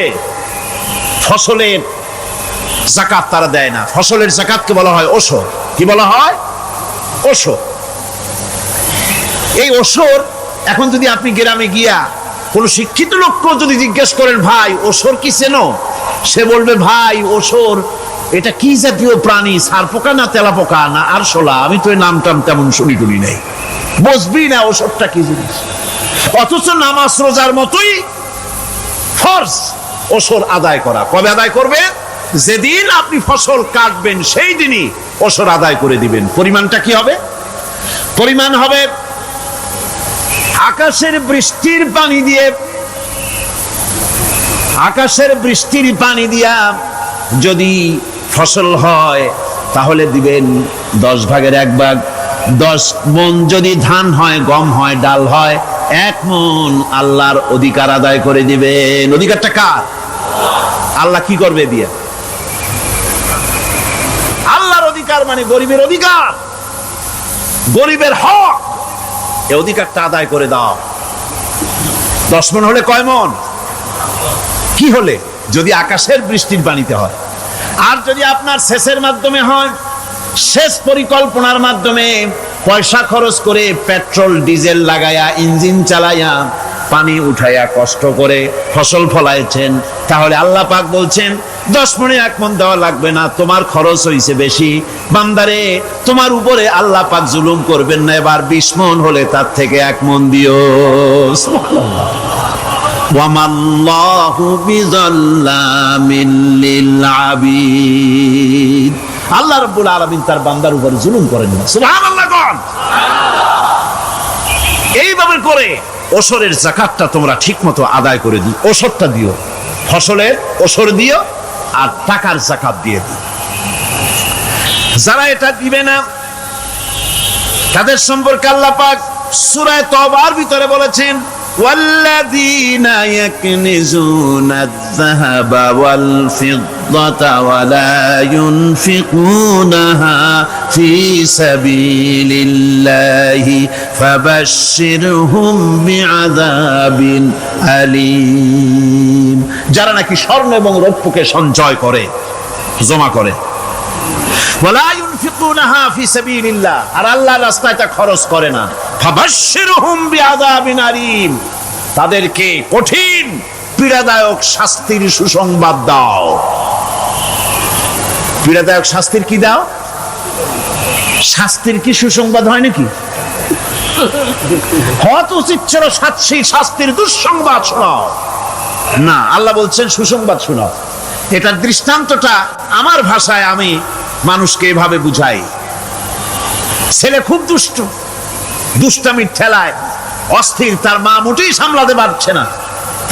ফসলের যাকাত তারা দেয় না। ফসলের যাকাতকে বলা হয় ওশর। কি বলা হয়? ওশর। এই ওশর এখন যদি আপনি গ্রামে গিয়া কোন শিক্ষিত লোককে যদি জিজ্ঞেস করেন, ভাই ওশর কি চেনো? সে বলবে, ভাই ওশর এটা কি জাতীয় প্রাণী, সারপোকা না তেলাপোকা না আরশোলা, আমি তো এই নামটাম তেমন শুনি টুনি নাই, বুঝবি না ওশরটা কি জিনিস। অথচ নামাজ রোজার মতোই ফরজ ওশর আদায় করা। কবে আদায় করবে? যেদিন আপনি ফসল কাটবেন সেই দিনই ওশর আদায় করে দিবেন। পরিমাণটা কি হবে? পরিমাণ হবে আকাশের বৃষ্টির পানি দিয়ে, আকাশের বৃষ্টির পানি দিয়া যদি ফসল হয় তাহলে দিবেন 10 ভাগের 1 ভাগ। 10 মণ যদি ধান হয়, গম হয়, ডাল হয়, 1 মণ আল্লাহর অধিকার আদায় করে দিবেন। অধিকারটা কার? আল্লাহ কি করবে দিয়া? আল্লাহর অধিকার মানে গরিবের অধিকার, গরিবের হক। এই অধিকারটা আদায় করে দাও। 10 মণ হলে কয় মণ? কি হলে? যদি আকাশের বৃষ্টির পানিতে হয়। আর যদি আপনার সেচের মাধ্যমে হয়, সেচ পরিকল্পনার মাধ্যমে পয়সা খরচ করে পেট্রোল ডিজেল লাগায়া ইঞ্জিন চালায়া পানি উঠাইয়া কষ্ট করে ফসল ফলাইছেন, তাহলে আল্লাহ পাক বলছেন 10 মণে 1 মণ দেওয়া লাগবে না, তোমার খরচ হইছে বেশি। বান্দারে, তোমার উপরে আল্লাহ পাক জুলুম করবেন না, এবার 20 মণ হলে তার থেকে 1 মণ দিও। সুবহানাল্লাহ। ওয়ামাল্লাহু বিযাল্লামিন লিল আবিদ। আল্লাহ রাব্বুল আলামিন তার বান্দার উপর জুলুম করেন না। সুবহানাল্লাহ। কোন এইভাবে করে ওশরের যাকাতটা তোমরা ঠিকমতো আদায় করে দিও। ওশরটা দিও, ফসলের ওশর দিও, আর টাকার যাকাত দিয়ে দিও। যারা এটা দিবে না তাদের সম্পর্কে আল্লাহ পাক সূরা তওবার ভিতরে বলেছেন, والذين يكنزون الذهب والفضة ولا ينفقونها في سبيل الله فبشرهم بعذاب أليم। যারা নাকি স্বর্ণ এবং রৌপ্যকে সঞ্চয় করে, জমা করে, ওয়ালা ইউনফিকুনাহা ফি সাবিলিল্লাহ, আর আল্লাহর রাস্তায় তা খরচ করে না, ফাবাশশিরহুম বিআযাবিন আলীম, তাদেরকে কঠিন পীড়াদায়ক শাস্তির সুসংবাদ দাও। পীড়াদায়ক শাস্তির কি দাও? শাস্তির কি সুসংবাদ হয় নাকি? হয়তো উচিত ছিল শাস্তির দুঃসংবাদ শোনাও, না, আল্লাহ বলছেন সুসংবাদ শোনাও। এটার দৃষ্টান্তটা আমার ভাষায় আমি মানুষকে এভাবে বুঝাই। ছেলে খুব দুষ্ট, দুষ্টামির ঠেলায় অস্থির, তার মা মোটেই সামলাতে পারছে না।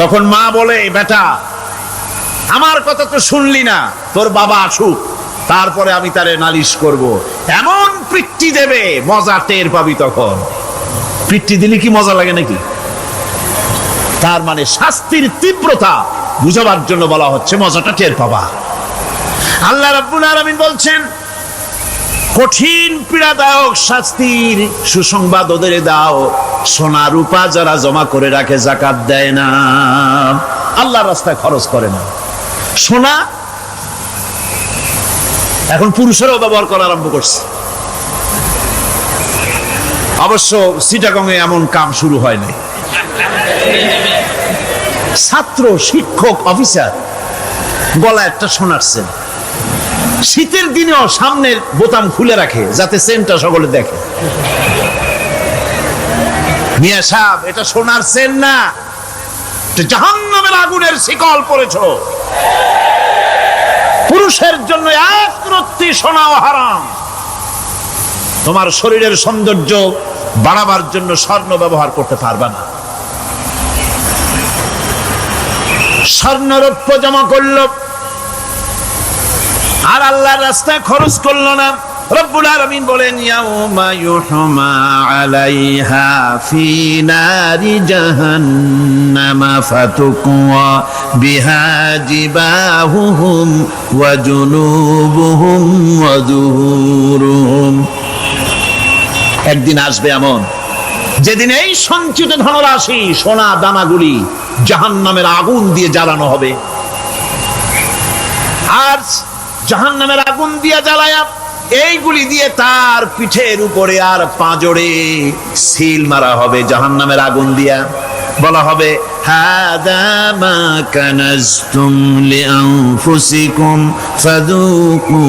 তখন মা বলে, বেটা আমার কথা তো শুনলি না, তোর বাবা আসুক, তারপরে আমি তারে নালিশ করব। এমন পিট্টি দেবে, মজা টের পাবি। তখন পিট্টি দিলে কি মজা লাগে নাকি? তার মানে শাস্তির তীব্রতা বুঝাবার জন্য বলা হচ্ছে, মজাটা টের পাবা। আল্লাহ রাব্বুল আলামিন বলছেন, কঠিন পীড়াদায়ক শাস্তির সুসংবাদ ওদের দাও, সোনা রূপা যারা জমা করে রাখে, যাকাত দেয় না, আল্লাহর রাস্তায় খরচ করে না। সোনা এখন পুরুষেরাও ব্যবহার করা আরম্ভ করছে। অবশ্য চিটাগংয়ে এমন কাম শুরু হয় নাই। ছাত্র, শিক্ষক, অফিসার গলা একটা সোনার চেন, শীতের দিনেও সামনের বোতাম খুলে রাখে যাতে চেনটা সকলে দেখে। মিয়া সাহেব, এটা সোনার চেন না, জাহান্নামের আগুনের শিকল পড়েছ। পুরুষের জন্য এক রত্তি সোনাও হারাম। তোমার শরীরের সৌন্দর্য বাড়াবার জন্য স্বর্ণ ব্যবহার করতে পারবা না। স্বর্ণরৌপ্য জমা করলো আর আল্লাহর রাস্তায় খরচ করলো না। রব্বুল আলামিন বলেন ইয়াউমা ইউহমা আলাইহা ফি নারি জাহান্নামা ফাতুকওয়া বিহা জিবাহুহুম ওয়া জুনুবুহুম ওয়া যুহুরুহুম। একদিন আসবে এমন যেদিন এই সঞ্চিত ধনরাশি সোনা দানাগুলি জাহান্নামের আগুন দিয়ে জ্বালানো হবে, আর জাহান্নামের আগুন দিয়ে জ্বালায়া এইগুলি দিয়ে তার পিঠের উপরে আর পাঁজরে সিল মারা হবে জাহান্নামের আগুন দিয়া। বলা হবে হাদা মা কানাজতুম লিআনফুসিকুম ফাযুকু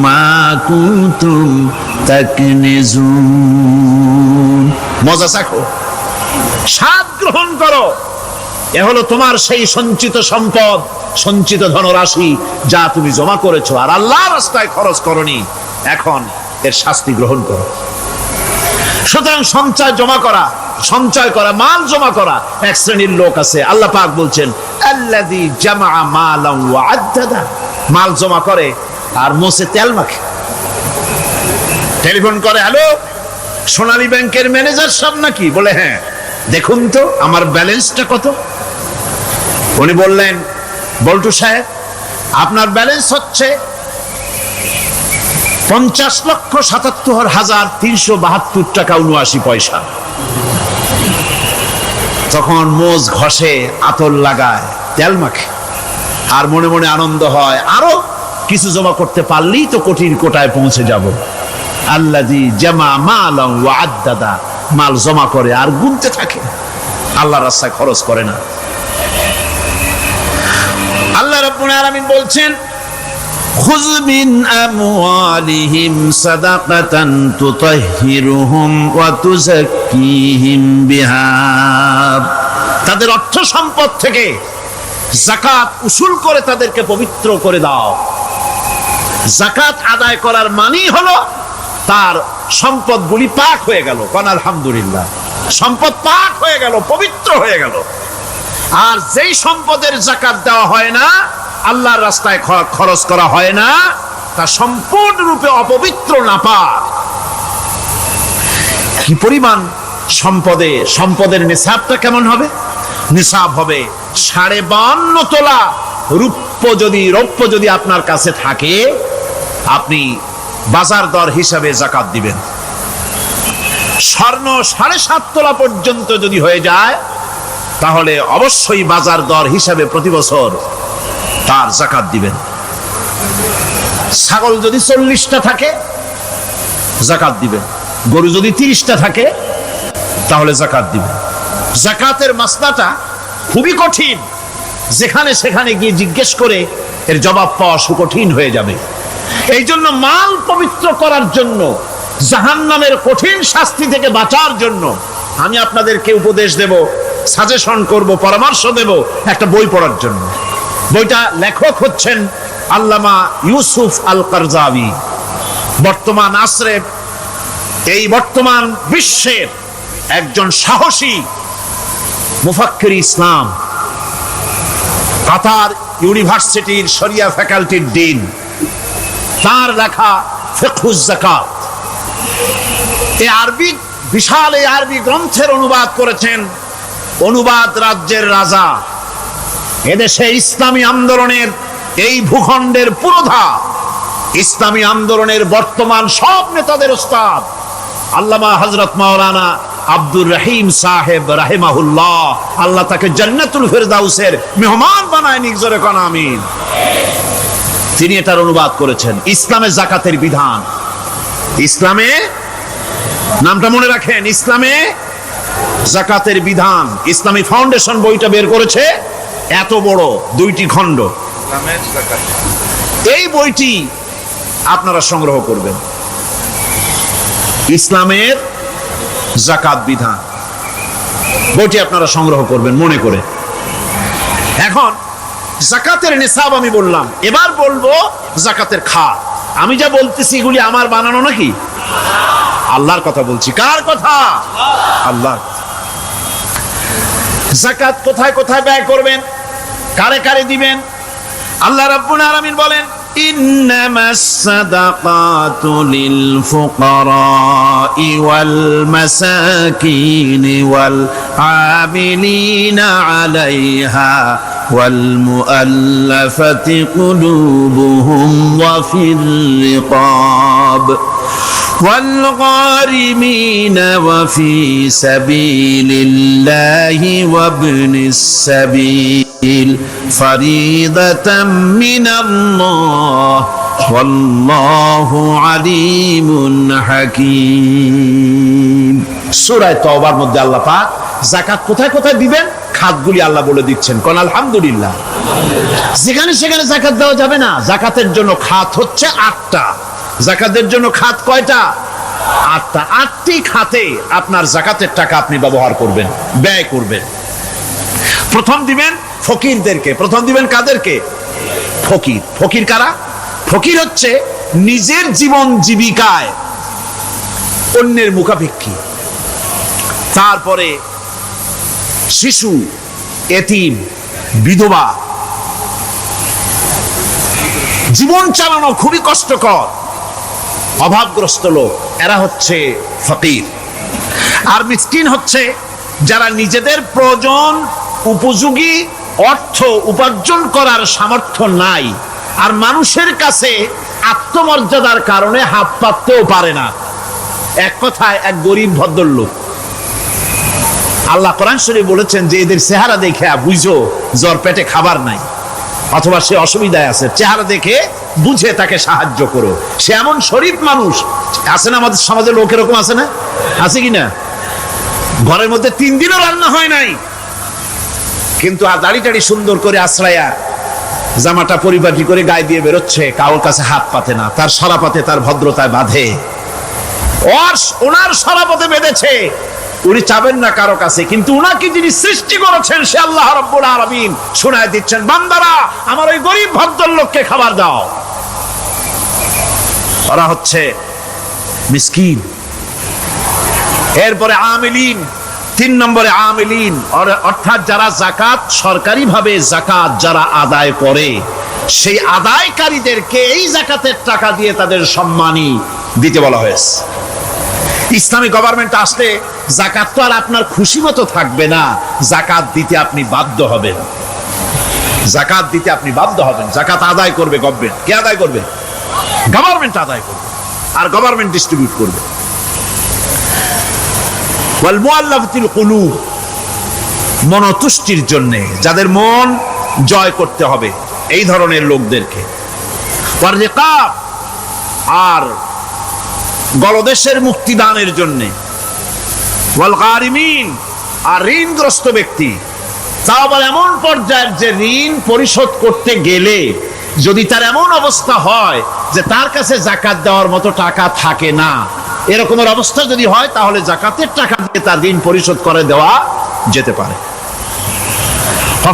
মা কুনতুম তাকনিজুন। মজা চাখো, স্বাদ গ্রহণ করো, এ হলো তোমার সেই সঞ্চিত সম্পদ, সঞ্চিত ধনরাশি যা তুমি জমা করেছো আর আল্লাহর রাস্তায় খরচ করনি, এখন এর শাস্তি গ্রহণ করো। সুতরাং সঞ্চয় জমা করা, সঞ্চয় করা, মাল জমা করা এক শ্রেণীর লোক আছে। আল্লাহ পাক বলছেন আল্লাযী জামা মালান ওয়া আদ্দাদা, মাল জমা করে আর মোছে তেল মাখে। টেলিফোন করে, হ্যালো সোনালী ব্যাংকের ম্যানেজার সাহেব নাকি? বলে হ্যাঁ, দেখুন তো আমার ব্যালেন্সটা কত। উনি বললেন বল্টু সাহেব আপনার ব্যালেন্স হচ্ছে 50,77,372 টাকা 79 পয়সা। তখন মোজ ঘষে, আতর লাগায়, তেল মাখে আর মনে মনে আনন্দ হয়, আরো কিছু জমা করতে পারলেই তো কোটির কোটায় পৌঁছে যাব। আল্লাযী জামা মালান ওয়া আদ্দাদা, মাল জমা করে আর গুনতে থাকে, আল্লাহর রাস্তায় খরচ করে না। আল্লাহ রাব্বুল আলামিন বলছেন খুয মিন আমওয়ালিহিম সাদাকাতান তুতাহহিরুহুম ওয়া তুযাক্কিহিম বিহা, তাদের অর্থ সম্পদ থেকে যাকাত উসুল করে তাদেরকে পবিত্র করে দাও। যাকাত আদায় করার মানেই হলো তার সম্পদগুলি পাক হয়ে গেল। কোন আলহামদুলিল্লাহ, সম্পদ পাক হয়ে গেল, পবিত্র হয়ে গেল। আর যেই সম্পদের যাকাত দেওয়া হয় না, আল্লাহর রাস্তায় খরচ করা হয় না, তা সম্পূর্ণরূপে অপবিত্র, নাপাক। কি পরিমাণ সম্পদের নিসাবটা কেমন হবে? নিসাব হবে 52.5 তোলা রৌপ্য যদি আপনার কাছে থাকে, আপনি বাজার দর হিসাবে যাকাত দিবেন। স্বর্ণ 7.5 তোলা পর্যন্ত যদি হয়ে যায়, তাহলে অবশ্যই বাজার দর হিসাবে প্রতি বছর তার যাকাত দিবেন। ছাগল যদি 40টা থাকে যাকাত দিবেন, গরু যদি 30টা থাকে তাহলে যাকাত দিবেন। যাকাতের মাসলাটা খুবই কঠিন, যেখানে সেখানে গিয়ে জিজ্ঞেস করে এর জবাব পাওয়া সুকঠিন হয়ে যাবে। এই জন্য মাল পবিত্র করার জন্য, জাহান্নামের কঠিন শাস্তি থেকে বাঁচার জন্য আমি আপনাদেরকে উপদেশ দেব, সাজেশন করব, পরামর্শ দেব একটা বই পড়ার জন্য। বইটা লেখক হচ্ছেন আল্লামা ইউসুফ আল কারজাবী। বর্তমান আসরে, এই বর্তমান বিশ্বের একজন সাহসী মুফাক্কির ইসলাম, কাতার ইউনিভার্সিটির শরিয়া ফ্যাকাল্টির ডিন, তার লেখা ফিকহুজ যাকাত, এই আরবি, বিশাল এই আরবি গ্রন্থের অনুবাদ করেছেন অনুবাদ রাজ্যের রাজা, এদেশে ইসলামী আন্দোলনের, এই ভূখণ্ডের পুরোধা ইসলামী আন্দোলনের বর্তমান সব নেতাদের ওস্তাদ আল্লামা হযরত মাওলানা আব্দুর রহিম সাহেব রাহিমাহুল্লাহ, আল্লাহ তাকে জান্নাতুল ফেরদাউসের মেহমান বানায় নিক, জোরে কোন আমিন। তিনি এটার অনুবাদ করেছেন ইসলামে যাকাতের বিধান। ইসলামে, নামটা মনে রাখেন, ইসলামে যাকাতের বিধান। ইসলামী ফাউন্ডেশন বইটা বের করেছে, এত বড় 2টি খণ্ড। এই বইটি আপনারা সংগ্রহ করবেন, ইসলামের যাকাত বিধান, বইটি আপনারা সংগ্রহ করবেন মনে করে। এখন যাকাতের নিসাব আমি বললাম, এবার বলবো যাকাতের খাত। আমি যা বলতেছি এগুলি আমার বানানো নাকি? আল্লাহর কথা বলছি। কার কথা? আল্লাহ। যাকাত কোথায় কোথায় ব্যয় করবেন? কারে কারে দিবেন? আল্লাহ রাব্বুল আলামিন বলেন, ইন্নামাস সাদাকাতু লিল ফুকারাই ওয়াল মাসাকিন ওয়াল আমিলিনা আলাইহা ওয়াল মুআল্লাফাতি কুলুবুহুম ওয়া ফির রিকাব والغارمين وفي سبيل الله وابن السبيل فريضة من الله والله عليم حكيم। সূরা তওবার মধ্যে আল্লাহ পাক যাকাত কোথায় কোথায় দিবেন খাতগুলি আল্লাহ বলে দিচ্ছেন। কোন আলহামদুলিল্লাহ। যেখানে সেখানে যাকাত দেওয়া যাবে না। যাকাতের জন্য খাত হচ্ছে 8টা। যাকাতের জন্য খাত কয়টা? 8টা। 8টি খাতে আপনার যাকাতের টাকা আপনি ব্যবহার করবেন, ব্যয় করবেন। প্রথম দিবেন ফকিরদেরকে। প্রথম দিবেন কাদেরকে? ফকির। ফকির কারা? ফকির হচ্ছে নিজের জীবন জীবিকায় অন্যের মুখাপেক্ষী। তারপরে শিশু, এতিম, বিধবা, জীবন চালানো খুবই কষ্টকর, অভাবগ্রস্ত লোক, এরা হচ্ছে ফকির। আর মিসকিন হচ্ছে যারা নিজেদের প্রয়োজন উপযোগী অর্থ উপার্জন করার সামর্থ্য নাই, আর মানুষের কাছে আত্মমর্যাদার কারণে হাত পাততেও পারে না। এক কথায় এক গরিব ভদ্রলোক। আল্লাহ কোরআন শরীফে বলেছেন যে এদের চেহারা দেখে বুঝো জ্বর পেটে খাবার নাই, অথবা সে অসুবিধায় আছে, চেহারা দেখে বুঝে তাকে সাহায্য করো। সে এমন শরীফ মানুষ আছে না আমাদের সমাজে, লোক এরকম আছে না? আছে কিনা? ঘরের মধ্যে 3 দিনও রান্না হয় নাই, কিন্তু আর দাড়ি টাড়ি সুন্দর করে আশ্রয়া জামাটা পরিপাটি করে গায়ে দিয়ে বেরোচ্ছে, কারোর কাছে হাত পাতে না, তার সরাপাতে তার ভদ্রতায় বাঁধে। ওনার সরাপথে বেঁধেছে, উনি চাবেন না কারো কাছে, কিন্তু উনাকে যিনি সৃষ্টি করেছেন সে আল্লাহ রাব্বুল আলামিন শোনায় দিচ্ছেন, বান্দারা আমার ওই গরিব ভদ্রলোককে খাবার দাও। ওরা হচ্ছে মিসকিন। এরপরে আমিলিন, 3 নম্বরে আমিলিন, অর্থাৎ যারা যাকাত সরকারিভাবে যাকাত যারা আদায় করে, সেই আদায়কারীদেরকে এই যাকাতের টাকা দিয়ে তাদের সম্মানী দিতে বলা হয়েছে। ইসলামী গভর্নমেন্ট আসলে যাকাত তো আর আপনার খুশি মতো থাকবে না, যাকাত দিতে আপনি বাধ্য হবেন। যাকাত দিতে আপনি বাধ্য হবেন। যাকাত আদায় করবে গভর্নমেন্ট। কে আদায় করবে? গভর্নমেন্ট আদায় করবে, আর গভর্নমেন্ট ডিস্ট্রিবিউট করবে। ওয়াল মুআল্লাফাতিল কুলুব, মনতুষ্টির জন্য, যাদের মন জয় করতে হবে এই ধরনের লোকদেরকে। ওয়ার রিকাব, আর গলদেশের মুক্তিদানের জন্য। ওয়াল গারিমিন, আর ঋণগ্রস্ত ব্যক্তি, তা আবার এমন পর্যায়ের যে ঋণ পরিশোধ করতে গেলে যদি তার এমন অবস্থা হয় যে তার কাছে যাকাত দেওয়ার মতো টাকা থাকে না, এরকমের অবস্থা যদি হয় তাহলে যাকাতের টাকা দিয়ে তার ঋণ পরিশোধ করে দেওয়া যেতে পারে।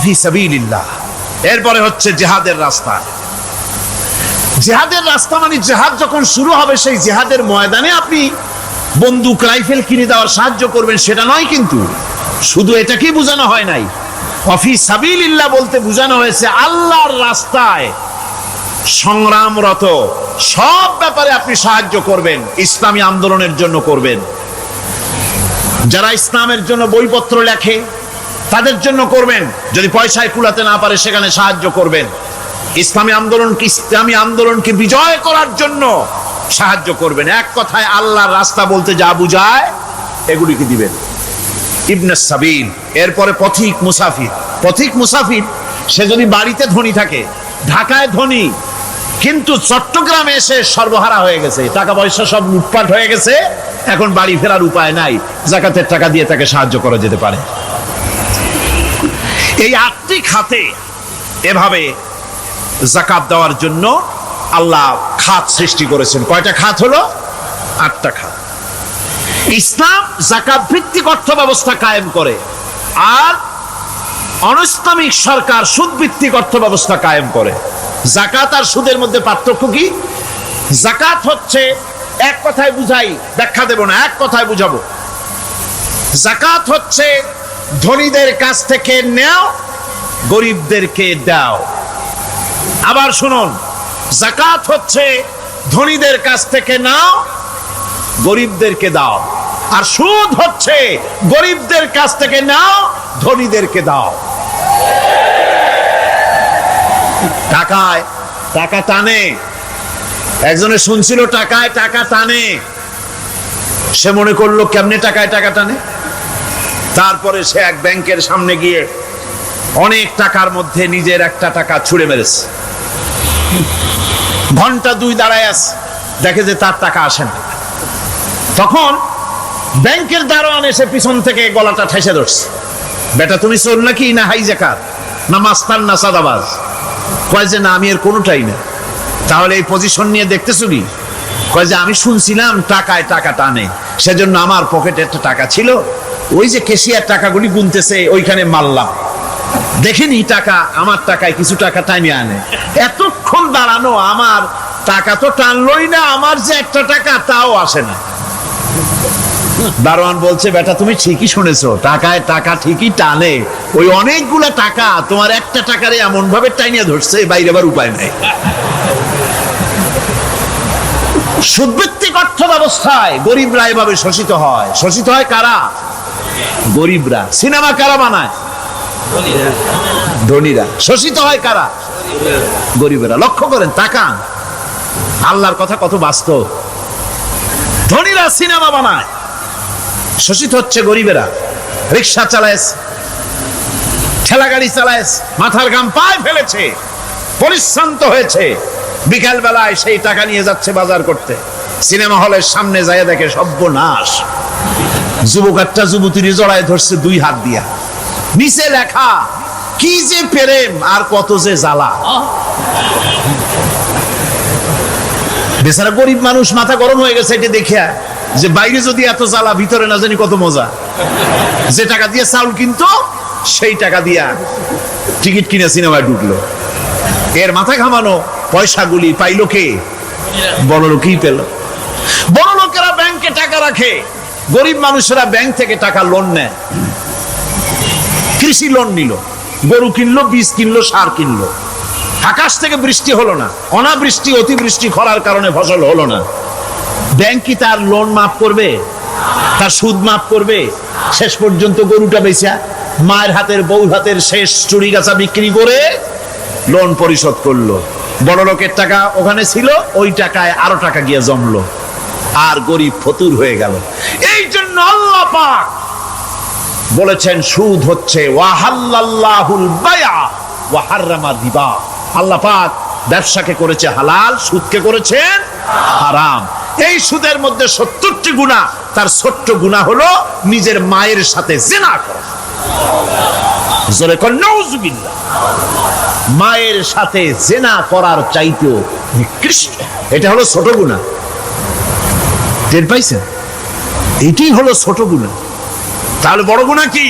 ফি সাবিলিল্লাহ। এরপরে হচ্ছে জিহাদের রাস্তা। জিহাদের রাস্তা মানে জিহাদ যখন শুরু হবে সেই জিহাদের ময়দানে আপনি বন্দুক রাইফেল কিনে দেওয়ার সাহায্য করবেন সেটা নয়, কিন্তু শুধু এটাকেই বোঝানো হয় নাই। ফি সাবিলিল্লাহ বলতে বোঝানো হয়েছে আল্লাহর রাস্তায় সংগ্রামরত সব ব্যাপারে আপনি সাহায্য করবেন, ইসলামী আন্দোলনের জন্য করবেন। যারা ইসলামের জন্য বইপত্র লেখে তাদের জন্য করবেন, যদি পয়সায় কুলাতে না পারে সেখানে সাহায্য করবেন। ইসলামী আন্দোলনকে বিজয় করার জন্য সাহায্য করবেন। এক কথায় আল্লাহর রাস্তা বলতে যা বুঝায় এগুলিকে দিবেন। ইবনে সাবিল, এরপরে পথিক মুসাফির। পথিক মুসাফির সে যদি বাড়িতে ধনী থাকে, ঢাকায় ধনী, কিন্তু চট্টগ্রামে এসে সর্বহারা হয়ে গেছে, টাকা পয়সা সব লুটপাট হয়ে গেছে, এখন বাড়ি ফেরার উপায় নাই, যাকাতের টাকা দিয়ে তাকে সাহায্য করা যেতে পারে। এই 8টি খাতে এভাবে যাকাত দেওয়ার জন্য আল্লাহ খাত সৃষ্টি করেছেন। কয়টা খাত হলো? 8টা খাত। ইসলাম যাকাত ভিত্তিক অর্থ ব্যবস্থা কায়েম করে, আর অনৈসলামিক সরকার সুদ ভিত্তিক অর্থ ব্যবস্থা কায়েম করে। যাকাত আর সুদের মধ্যে পার্থক্য কি? যাকাত হচ্ছে, এক কথায় বুঝাই, ব্যাখ্যা দেব না, এক কথায় বুঝাবো। যাকাত হচ্ছে ধনীদের কাছ থেকে নেও গরিবদেরকে দাও। আবার শুনুন, যাকাত হচ্ছে ধনীদের কাছ থেকে নাও, গরিবদেরকে দাও। আর সুদ হচ্ছে গরিবদের কাছ থেকে নাও, ধনীদেরকে দাও। টাকায় টাকা টানে, একজনে শুনছিল টাকায় টাকা টানে, সে মনে করলো কেমনে টাকায় টাকা টানে। তারপরে সে এক ব্যাংকের সামনে গিয়ে অনেক টাকার মধ্যে নিজের একটা টাকা ছুঁড়ে মেরেছে। ঘন্টা 2 দাঁড়ায় আছে, দেখে যে তার টাকা আসে না। তখন ব্যাংকের দারোয়ান এসে পিছন থেকে গলাটা ঠেসে ধরছে, বেটা তুমি চোর নাকি, না হাইজাকার, না মাস্তান, না সাদাবাজ? কয় যে না, আমি এর কোনোটাই না। তাহলে এই পজিশন নিয়ে দেখতেছো কি? কয় যে আমি শুনছিলাম টাকায় টাকা টানে, সেজন্য আমার পকেটে একটা টাকা ছিল, ওই যে কেশিয়ার টাকাগুলি গুনতেছে ওইখানে মারলাম, দেখিনি টাকা, আমার টাকায় কিছু টাকা টাইমে আনে। এতক্ষণ দাঁড়ানো, আমার টাকা তো টানলই না, আমার যে একটা টাকা তাও আসে না। দারোয়ান বলছে, বেটা তুমি ঠিকই শুনেছো, টাকায় টাকা ঠিকই টানে, ওই অনেকগুলা টাকা তোমার একটা টাকারে এমন ভাবে টাইনিয়া ধরছে, বাইরে আবার উপায় নাই। সুদভিত্তিক অর্থ ব্যবস্থায় গরিবরা এভাবে শোষিত হয়। শোষিত হয় কারা? গরিবরা। সিনেমা কারা বানায়? ধনীরা। শোষিত হয় কারা? গরিবেরা। লক্ষ্য করেন, তাকান, আল্লাহর কথা কত বাস্তব। ধনীরা সিনেমা বানায়, শোষিত হচ্ছে গরিবেরা। রিক্সা চালায়, ঠেলা গাড়ি চালায়, মাথার ঘাম পায়ে ফেলেছে, পরিশ্রান্ত হয়েছে, বিকাল বেলায় সেই টাকা নিয়ে যাচ্ছে বাজার করতে। সিনেমা হলের সামনে যায় দেখে সর্বনাশ, যুবক একটা যুবতীর জড়ায় ধরছে 2 হাত দিয়া, নিচে লেখা কি যে প্রেম আর কত যে জ্বালা। বেচারা গরিব মানুষ মাথা গরম হয়ে গেছে এটা দেখিয়া, যে বাইরে যদি এত জ্বালা, ভিতরে না জানি কত মজা। যে টাকা দিয়ে চাউল কিনতো, সেই টাকা দিয়া টিকিট কিনে সিনেমায় ঢুকলো। এর মাথা ঘামানো পয়সাগুলি পাইলো কে? বড় লোকই পেল। বড় লোকেরা ব্যাংকে টাকা রাখে, গরিব মানুষেরা ব্যাংক থেকে টাকা লোন নেয়। কৃষি লোন নিল, গরু কিনলো, বীজ কিনলো, সার কিনলো। আকাশ থেকে বৃষ্টি হলো না, অনাবৃষ্টি, অতিবৃষ্টি, খরার কারণে ফসল হলো না। ব্যাংক কি তার লোন মাফ করবে? তার সুদ মাফ করবে? শেষ পর্যন্ত গরুটা বেচা, মায়ের হাতের, বউ হাতের শেষ চুরি গাছা বিক্রি করে লোন পরিশোধ করলো। বড় লোকের টাকা ওখানে ছিল, ওই টাকায় আরো টাকা গিয়ে জমলো, আর গরিব ফতুর হয়ে গেল। এই জন্য আল্লাহ পাক বলেছেন সুদ হচ্ছে ওয়াহাল্লাল্লাহুল বায়া ওয়া হাররামা রিবা। আল্লাহ পাক ব্যবসাকে করেছে হালাল, সুদকে করেছেন হারাম। এই সুদের মধ্যে 70টি গুনাহ, তার ছোট্ট গুনাহ হলো নিজের মায়ের সাথে জিনা করা। জোরে কোন নাউজুবিল্লাহ। মায়ের সাথে জিনা করার চাইতেও নিকৃষ্ট, এটা হলো ছোট গুনাহ। টের পাইছেন? এটাই হলো ছোট গুনাহ। তাহলে বড় গুনাহ কি?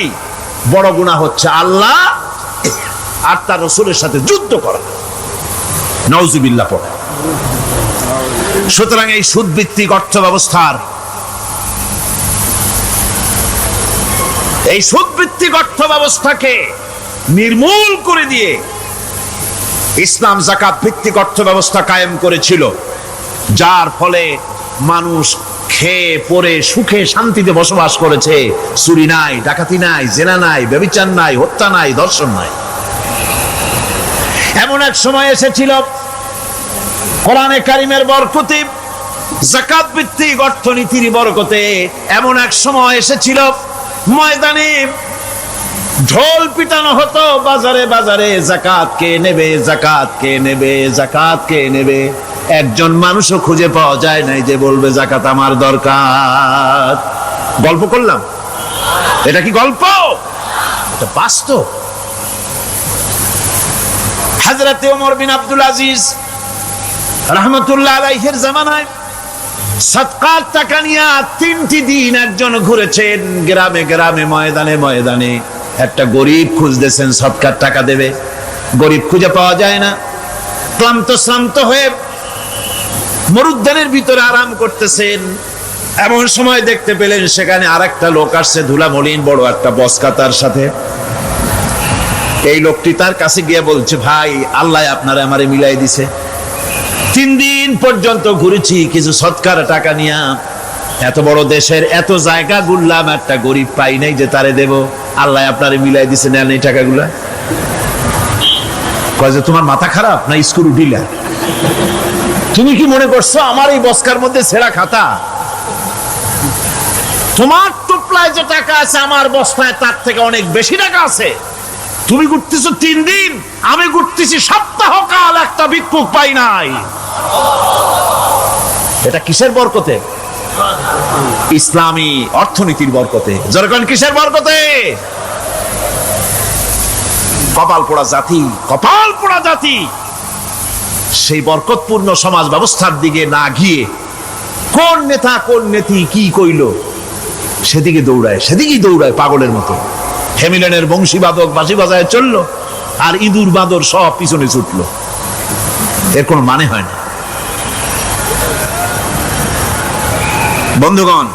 বড় গুনাহ হচ্ছে আল্লাহ আর তার রাসূলের সাথে যুদ্ধ করা। নাউজুবিল্লাহ পড়ে। সুতরাং এই সুদভিত্তিক অর্থ ব্যবস্থার, এই সুদভিত্তিক অর্থ ব্যবস্থাকে নির্মূল করে দিয়ে ইসলাম যাকাত ভিত্তিক অর্থ ব্যবস্থা কায়েম করেছিল, যার ফলে মানুষ খেয়ে পরে সুখে শান্তিতে বসবাস করেছে। চুরি নাই, ডাকাতি নাই, জেনা নাই, ব্যভিচার নাই, হত্যা নাই, ধর্ষণ নাই। এমন এক সময় এসেছিল কোরআনে কারিমের বরকতে, যাকাত ভিত্তিক অর্থনীতির বরকতে, এমন এক সময় এসেছিল ময়দানে ঢোল পিটানো হতো বাজারে বাজারে, যাকাত কে নেবে, যাকাত কে নেবে, যাকাত কে নেবে। একজন মানুষও খুঁজে পাওয়া যায় নাই যে বলবে যাকাত আমার দরকার। গল্প করলাম? এটা কি গল্প? এটা বাস্তব। হযরত ওমর বিন আব্দুল আজিজ রাহমাতুল্লাহ আলাইহির জামানায় সাদকার টাকা নিয়ে 3টি দিন একজন ঘুরেছেন গ্রামে গ্রামে, ময়দানে ময়দানে। একটা গরিব খুঁজতেছেন সদকার টাকা দেবে, গরিব খুঁজে পাওয়া যায় না। ক্লান্ত শ্রান্ত হয়ে মরুদ্যানের ভিতরে আরাম করতেছেন, এমন সময় দেখতে পেলেন সেখানে আরেকটা লোক আসছে, ধুলা মলিন বড় একটা বস্কা তার সাথে। এই লোকটি তার কাছে গিয়ে বলছে, ভাই আল্লাহ আপনারে আমারে মিলাই দিছে, 3 দিন পর্যন্ত ঘুরেছি কিছু সৎকার টাকা নিয়া, এত বড় দেশের এত জায়গা ঘুরলাম, একটা গরিব পাই নাই যে তারে দেব, আল্লাহ আপনারে মিলাই দিছে, নেন এই টাকাগুলা। কয় যে তোমার মাথা খারাপ না স্কুল উঠিলা? তুমি কি মনে করছো আমার এই বস্কার মধ্যে ছেঁড়া খাতা? তোমার টোপলায় যে টাকা আছে আমার বস্তায় তার থেকে অনেক বেশি টাকা আছে। তুমি ঘুরতেছো 3 দিন, আমি ঘুরতেছি সপ্তাহকাল, একটা ভিক্ষুক পাই নাই। এটা কিসের বরকতে? ইসলামী অর্থনীতির বরকতে। যখন কিসের বরকতে? কপাল পোড়া জাতি, কপাল পোড়া জাতি। সেই বরকতপূর্ণ সমাজ ব্যবস্থার দিকে না গিয়ে কোন নেতা কোন নেত্রী কি কইল সেদিকে দৌড়ায়, সেদিকেই দৌড়ায় পাগলের মতো। হেমিলেনের বংশীবাদক বাঁশি বাজায় চললো, আর ইঁদুর বাঁদর সব পিছনে ছুটলো। এর কোনো মানে হয় না। বন্ধুগণ,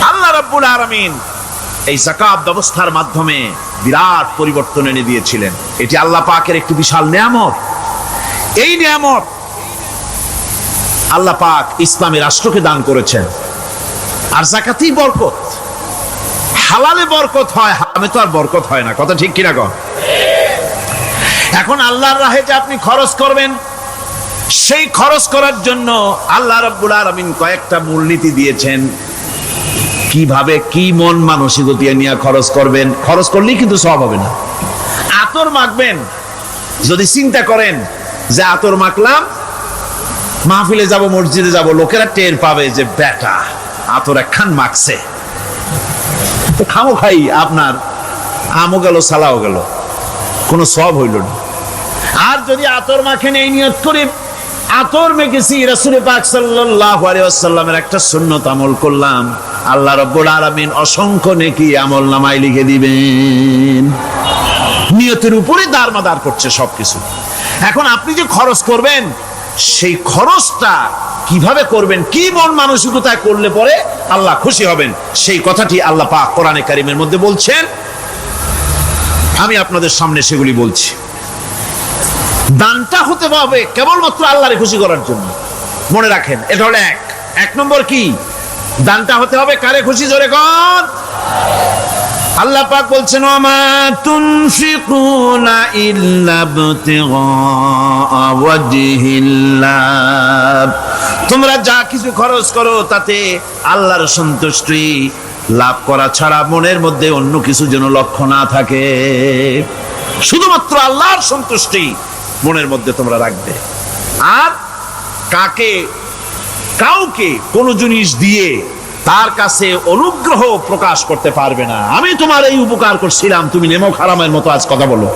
আল্লাহ রাব্বুল আলামিন এই যাকাত ব্যবস্থার মাধ্যমে বিরাট পরিবর্তন এনে দিয়েছিলেন। এটি আল্লাহ পাকের একটি বিশাল নিয়ামত। এই নিয়ামত আল্লাহ পাক ইসলামী রাষ্ট্রকে দান করেছেন। আর যাকাতই বরকত। হালালে বরকত হয়, হারামে তো আর বরকত হয় না। কথা ঠিক কিনা কন? এখন আল্লাহর রাহে যে আপনি খরচ করবেন, সেই খরচ করার জন্য আল্লাহ রাব্বুল আলামিন কয়েকটা মূলনীতি দিয়েছেন। কিভাবে কি মন মানসিকতা নিয়ে খরচ করবেন। খরচ করলেই কিন্তু সওয়াব হবে না। আতর মাখবেন, যদি চিন্তা করেন যে আতর মাখলাম, মাহফিলে যাব, মসজিদে যাব, লোকেরা টের পাবে যে বেটা আতর একখান মাখছে, তো খামো খাই আপনার আমও গেল সালাও গেল, কোনো সওয়াব হইল না। আর যদি আতর মাখেন এই নিয়ত করে আতর মেখেছি, রাসূল পাক সাল্লাল্লাহু আলাইহি ওয়াসাল্লামের একটা সুন্নাত আমল করলাম, আল্লাহ রাব্বুল আলামিন অসংখ্য নেকি আমল নামায় লিখে দিবেন। নিয়তের উপরে দারমাদার করছে সবকিছু। এখন আপনি যে খরচ করবেন, সেই খরচটা কিভাবে করবেন, কি মন মানসিকতায় করলে পরে আল্লাহ খুশি হবেন, সেই কথাটি আল্লাহ পাক কোরআনে কারিমের মধ্যে বলছেন। আমি আপনাদের সামনে সেগুলি বলছি। দানটা হতে হবে কেবলমাত্র আল্লাহরে খুশি করার জন্য। মনে রাখেন, এটা হলো এক নম্বর। কি দানটা হতে হবে কারে খুশি? জোরে কর। আল্লাহ পাক বলছেন, ওয়ামা তুনফিকুনা ইল্লা ইবতিগা ওয়াজহিল্লাহ। তোমরা যা কিছু খরচ করো তাতে আল্লাহর সন্তুষ্টি লাভ করা ছাড়া মনের মধ্যে অন্য কিছু যেন লক্ষ্য না থাকে। শুধুমাত্র আল্লাহর সন্তুষ্টি মনের মধ্যে তোমরা রাখবে। আর কাউকে কোন জিনিস দিয়ে তার কাছে অনুগ্রহ প্রকাশ করতে পারবে না। আমি তোমার এই উপকার করছিলাম, তুমি নেমো খারামের মতো আজ কথা বলো,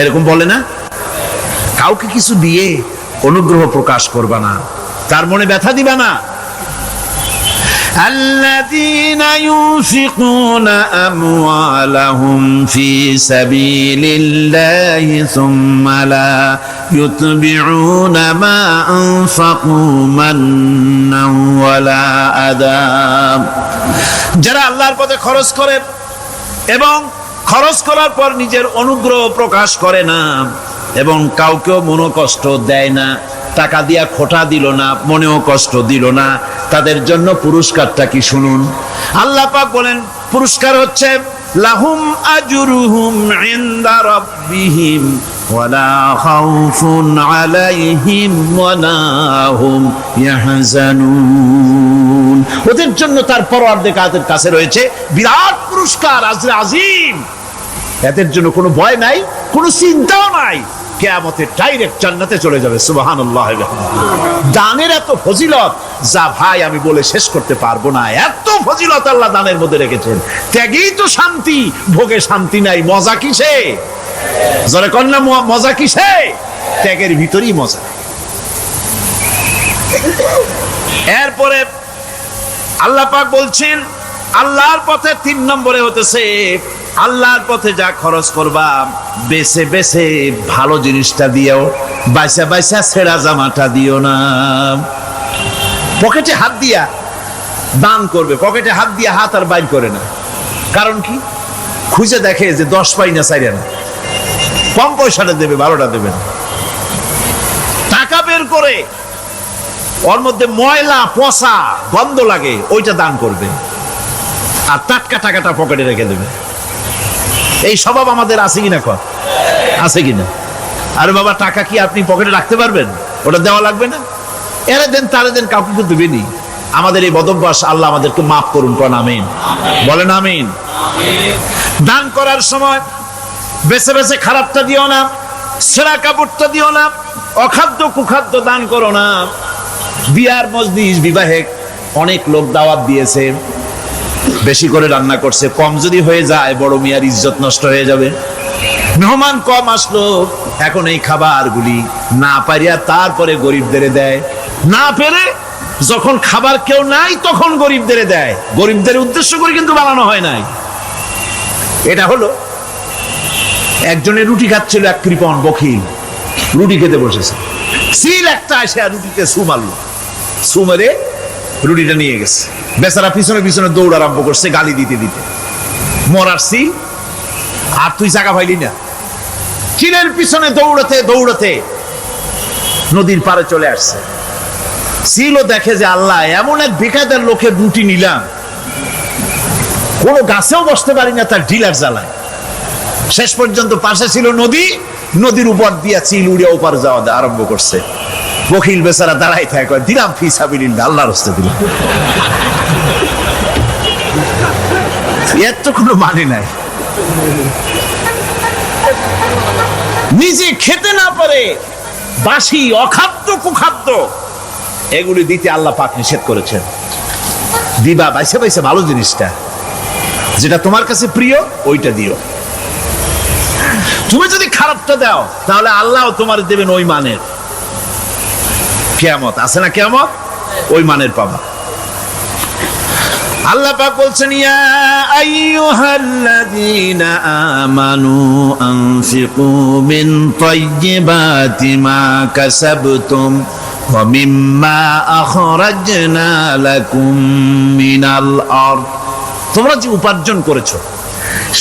এরকম বলে না। কাউকে কিছু দিয়ে অনুগ্রহ প্রকাশ করবা না, তার মনে ব্যথা দিবা না। الذين ينفقون أموالهم في سبيل الله ثم لا يتبعون ما أنفقوا منا ولا أذى। যারা আল্লাহর পথে খরচ করে এবং খরচ করার পর নিজের অনুগ্রহ প্রকাশ করে না এবং কাউকেও মনোকষ্ট দেয় না, টাকা দিয়া খোটা দিল না, মনেও কষ্ট দিল না, তাদের জন্য পুরস্কারটা কি শুনুন। আল্লাহ পাক বলেন, পুরস্কার হচ্ছে লাহুম আজরুহুম ইনদা রাব্বিহিম ওয়ালা খাউফুন আলাইহিম ওয়ালা হুম ইয়াহজানুন। ওদের জন্য তার পরওয়ারদিগারের কাছে রয়েছে বিরাট পুরস্কার, আজরে আজিম। এদের জন্য কোনো ভয় নাই, কোনো চিন্তাও নাই, কিয়ামতে ডাইরেক্ট জান্নাতে চলে যাবে। সুবহানাল্লাহ। দানের এত ফজিলত যা ভাই আমি বলে শেষ করতে পারবো না। এত ফজিলত আল্লাহ দানের মধ্যে রেখেছেন। ত্যাগেই তো শান্তি, ভোগে শান্তি নাই। মজা কিসে? যারা কন্যা মজা কিসে? ত্যাগের ভিতরেই মজা। এরপরে আল্লাহ পাক বলছেন, আল্লাহর পথে 3 নম্বরে হতেছে আল্লাহর পথে যা খরচ করবা বেছে বেছে ভালো জিনিসটা দিও, বাইসা বাইসা ছেঁড়া জামাটা দিও না। পকেটে হাত দিয়া দান করবে, পকেটে হাত দিয়া হাত আর বাইর করে না। কারণ কি? খুঁজে দেখে যে 10 পাই না চাইরে না, কম পয়সাটা দেবে, ভালোটা দেবে না। টাকা বের করে ওর মধ্যে ময়লা পচা গন্ধ লাগে, ওইটা দান করবে, আর টাটকা টাকাটা পকেটে রেখে দেবে। এই স্বভাব আমাদের আছে কিনা? আছে কিনা? আরে বাবা, টাকা কি আপনি পকেটে রাখতে পারবেন? ওটা দেওয়া লাগবে না, এরা দেন তারা দেন, কাউকে তো দেবেনি। আমাদের এই বদভ্যাস আল্লাহ আমাদেরকে মাফ করুন, কোন আমিন বলেন, আমিন। দান করার সময় বেছে বেছে খারাপটা দিও না, সেরা কাপড়টা দিও না, অখাদ্য কুখাদ্য দান করো না। বিয়ার মজলিস, বিবাহে অনেক লোক দাওয়াত দিয়েছে, বেশি করে রান্না করছে, কম যদি হয়ে যায় বড় মিয়ার ইজ্জত নষ্ট হয়ে যাবে। মেহমান কম আসলো, এখন এই খাবারগুলি না পারিয়া তারপরে গরিবদের দেয়, না পেরে যখন খাবার কেউ নাই তখন গরিবদের দেয়। গরিবদের উদ্দেশ্য করে কিন্তু বানানো হয় নাই। এটা হলো একজনের রুটি খাচ্ছিল, এক কৃপণ বখিল রুটি খেতে বসেছে, সিল একটা আসে আর রুটিতে সু মারলো, সু মেরে রুটিটা নিয়ে গেছে। বেচারা পিছনে পিছনে দৌড় আরম্ভ করছে, গালি দিতে দিতে, মরার সিল আর তুই জায়গা পাইলি না। চিলের পিছনে দৌড়াতে দৌড়াতে নদীর পারে চলে আসছে। সিলও দেখে যে আল্লাহ, এমন এক বেকায়দার লোকের রুটি নিলাম, কোনো গাছেও বসতে পারি না তার ঢিলার জ্বালায়। শেষ পর্যন্ত পাশে ছিল নদী, নদীর উপর দিয়া চিল উড়ে ওপার যাওয়া আরম্ভ করছে। বকিল বেচারা দাঁড়াই থাকে, দিলাম ফি সাবিলিল্লাহ, আল্লাহর রাস্তায় দিলাম। এর তো কোনো মানে নাই। নিজে খেতে না পারে বাসি অখাদ্য কুখাদ্য এগুলি দিতে আল্লাহ পাক নিষেধ করেছেন। দিবা বাইসে বাইসে ভালো জিনিসটা, যেটা তোমার কাছে প্রিয় ওইটা দিও। তুমি যদি খারাপটা দাও তাহলে আল্লাহ তোমার দেবেন ওই মানের। কিয়ামত আছে না, কিয়ামত ওই মানের পাবা। আল্লাহ পাক বলছেন, ইয়া আইয়ুহাল্লাযীনা আমানু আনফিকু মিন তাইয়্যিবাতি মা কাসাবতুম ওয়া মিম্মা আখরাজনা লাকুম মিনাল আরদ। তোমরা যে উপার্জন করেছো,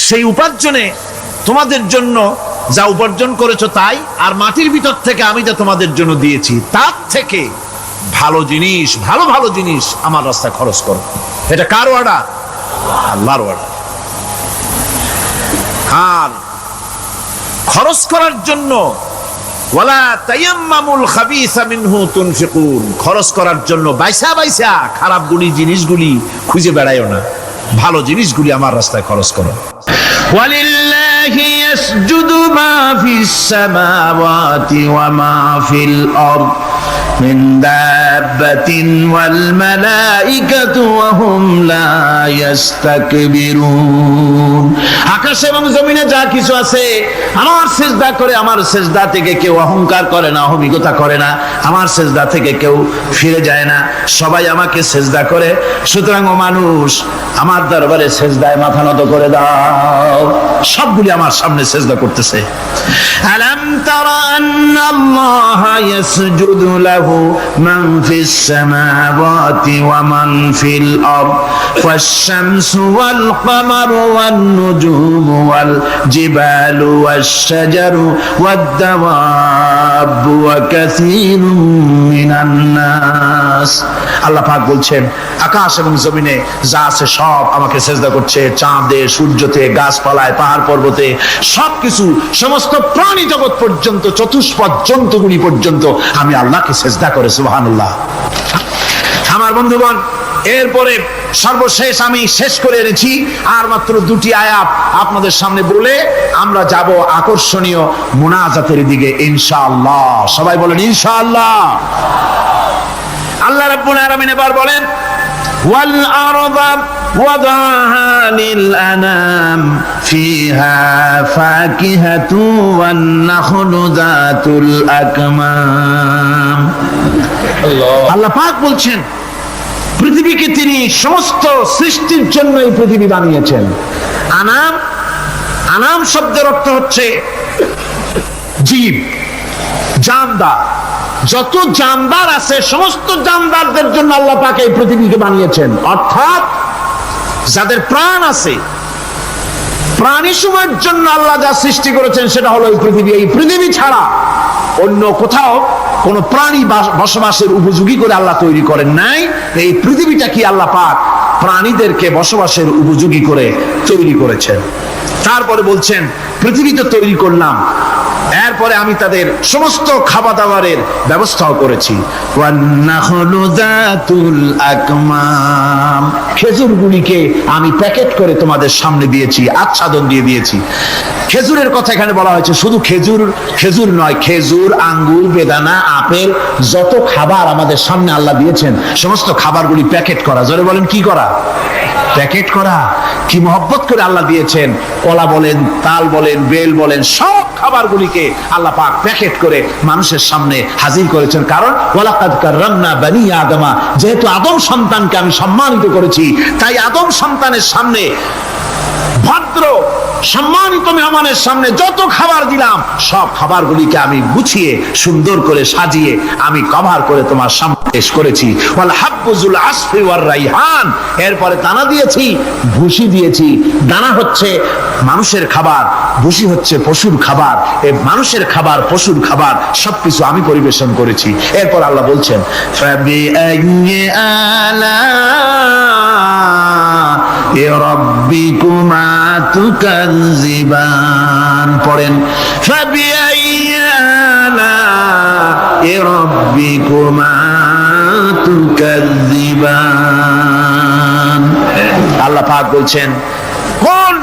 সেই উপার্জনে তোমাদের জন্য যা উপার্জন করেছো তাই, আর মাটির ভিতর থেকে আমি যা তোমাদের জন্য দিয়েছি তার থেকে ভালো জিনিস, ভালো ভালো জিনিস আমার রাস্তায় খরচ করো। এটা কার ওয়াদা? আল্লাহর ওয়াদা। আর খরচ করার জন্য ওয়ালা তায়াম্মামুল খাবিসা মিনহু তুনফিকুন, খরচ করার জন্য বাইসা বাইসা খারাপ জিনিসগুলি খুঁজে বেড়াইও না, ভালো জিনিসগুলি আমার রাস্তায় খরচ করো। ওয়ালিল্লাহি ইয়াসজুদু মা ফিস সামাওয়াতি ওয়া মা ফিল আরদ মিন দাব্বাতিন ওয়াল মালাইকাতু ওয়া হুম লা ইস্তাকবিরুন। আকাশ এবং জমিনে যা কিছু আছে আমার সিজদা করে, আমার সিজদা থেকে কেউ অহংকার করে না, অহমিকতা করে না, আমার সিজদা থেকে কেউ ফিরে যায় না, সবাই আমাকে সিজদা করে। সুতরাং ও মানুষ, আমার দরবারে সিজদায় মাথা নত করে দাও। সবগুলি আমার সামনে সিজদা করতেছে। আলাম তারা আন্নাল্লাহা ইয়াসজুদু লাহু মান ফিস সামাওয়াতি ওয়া মান ফিল আরদ ওয়াশ-শামসু ওয়াল কামারু ওয়ান নুজুমু ওয়াল জিবালু ওয়াশ-শাজারু ওয়াদ-দাওয়াবু ওয়া কাসীরুম মিনান নাস। আল্লাহ পাক বলছেন, আকাশ এবং জমিনে যা আছে সব আমাকে সিজদা করছে। চাঁদে, সূর্যতে, গাছপালায়, পাহাড় পর্বতে, সবকিছু, সমস্ত প্রাণী জগৎ পর্যন্ত, চতুষ্পদ জন্তুগুলি পর্যন্ত আমি আল্লাহকে সিজদা করে। সুবহানাল্লাহ। আমার বন্ধুগণ, এরপরে সর্বশেষ আমি শেষ করে এনেছি, আর মাত্র দুটি আয়াত আপনাদের সামনে বলে আমরা যাব আকর্ষণীয় মুনাজাতের দিকে ইনশাআল্লাহ। সবাই বলেন ইনশাআল্লাহ। আল্লাহ রাব্বুল আলামিন এবার বলেন, ওয়াল আরদা ওয়াদাহা লিল আনাম ফিহা ফাকিহাতু ওয়ান নাখলু যাতুল আকমাম। আল্লাহ পাক বলছেন, পৃথিবীকে তিনি সমস্ত সৃষ্টির জন্য এই পৃথিবী বানিয়েছেন। আনাম, আনাম শব্দের অর্থ হচ্ছে জীব, জানদার। যত জানদার আছে সমস্ত জানদারদের জন্য আল্লাহ পাক এই পৃথিবীকে বানিয়েছেন। অর্থাৎ যাদের প্রাণ আছে প্রাণী সময়ের জন্য আল্লাহ যা সৃষ্টি করেছেন সেটা হলো এই পৃথিবী। এই পৃথিবী ছাড়া অন্য কোথাও কোন প্রাণী বসবাসের উপযোগী করে আল্লাহ তৈরি করেন নাই। এই পৃথিবীটা কি আল্লাহ পাক প্রাণীদেরকে বসবাসের উপযোগী করে তৈরি করেছেন। তারপরে বলছেন পৃথিবী তো তৈরি করলাম, এরপরে আমি তাদের সমস্ত খাবার দাবারের ব্যবস্থাও করেছি। খেজুরগুলিকে আমি প্যাকেট করে তোমাদের সামনে দিয়েছি, আচ্ছাদন দিয়ে দিয়েছি। খেজুরের কথা এখানে বলা হয়েছে, শুধু খেজুর নয়, খেজুর, আঙ্গুর, বেদানা, আপেল, যত খাবার আমাদের সামনে আল্লাহ দিয়েছেন সমস্ত খাবারগুলি প্যাকেট করা। জোরে বলেন কি করা? প্যাকেট করা। কি মহব্বত করে আল্লাহ দিয়েছেন। কলা বলেন, তাল বলেন, বেল বলেন, সব খাবারগুলিকে আল্লাহ পাক প্যাকেট করে মানুষের সামনে হাজির করেছেন। কারণ ওয়ালাকাদ কাররামনা বানি আদমা, যেহেতু আদম সন্তানকে আমি সম্মানিত করেছি, তাই আদম সন্তানের সামনে, ভদ্র সম্মানিত মেহমানের সামনে যত খাবার দিলাম সব খাবারগুলিকে আমি গুছিয়ে সুন্দর করে সাজিয়ে আমি কভার করে তোমার সামনে পেশ করেছি। ওয়াল হাব্বুজুল আসফি ওয়ার রাইহান, এরপরে দানা দিয়েছি, ভুসি দিয়েছি। দানা হচ্ছে মানুষের খাবার, ভুসি হচ্ছে পশুর খাবার। এই মানুষের খাবার, পশুর খাবার সবকিছু আমি পরিবেশন করেছি। এরপর আল্লাহ বলছেন ফাবিআইয়ি আলা'i রাব্বিকুমা তুকাযযিবান। পড়েন ফাবিআইয়ি আলা'i রাব্বিকুমা তুকাযযিবান। আল্লাহ পাক বলছেন কোন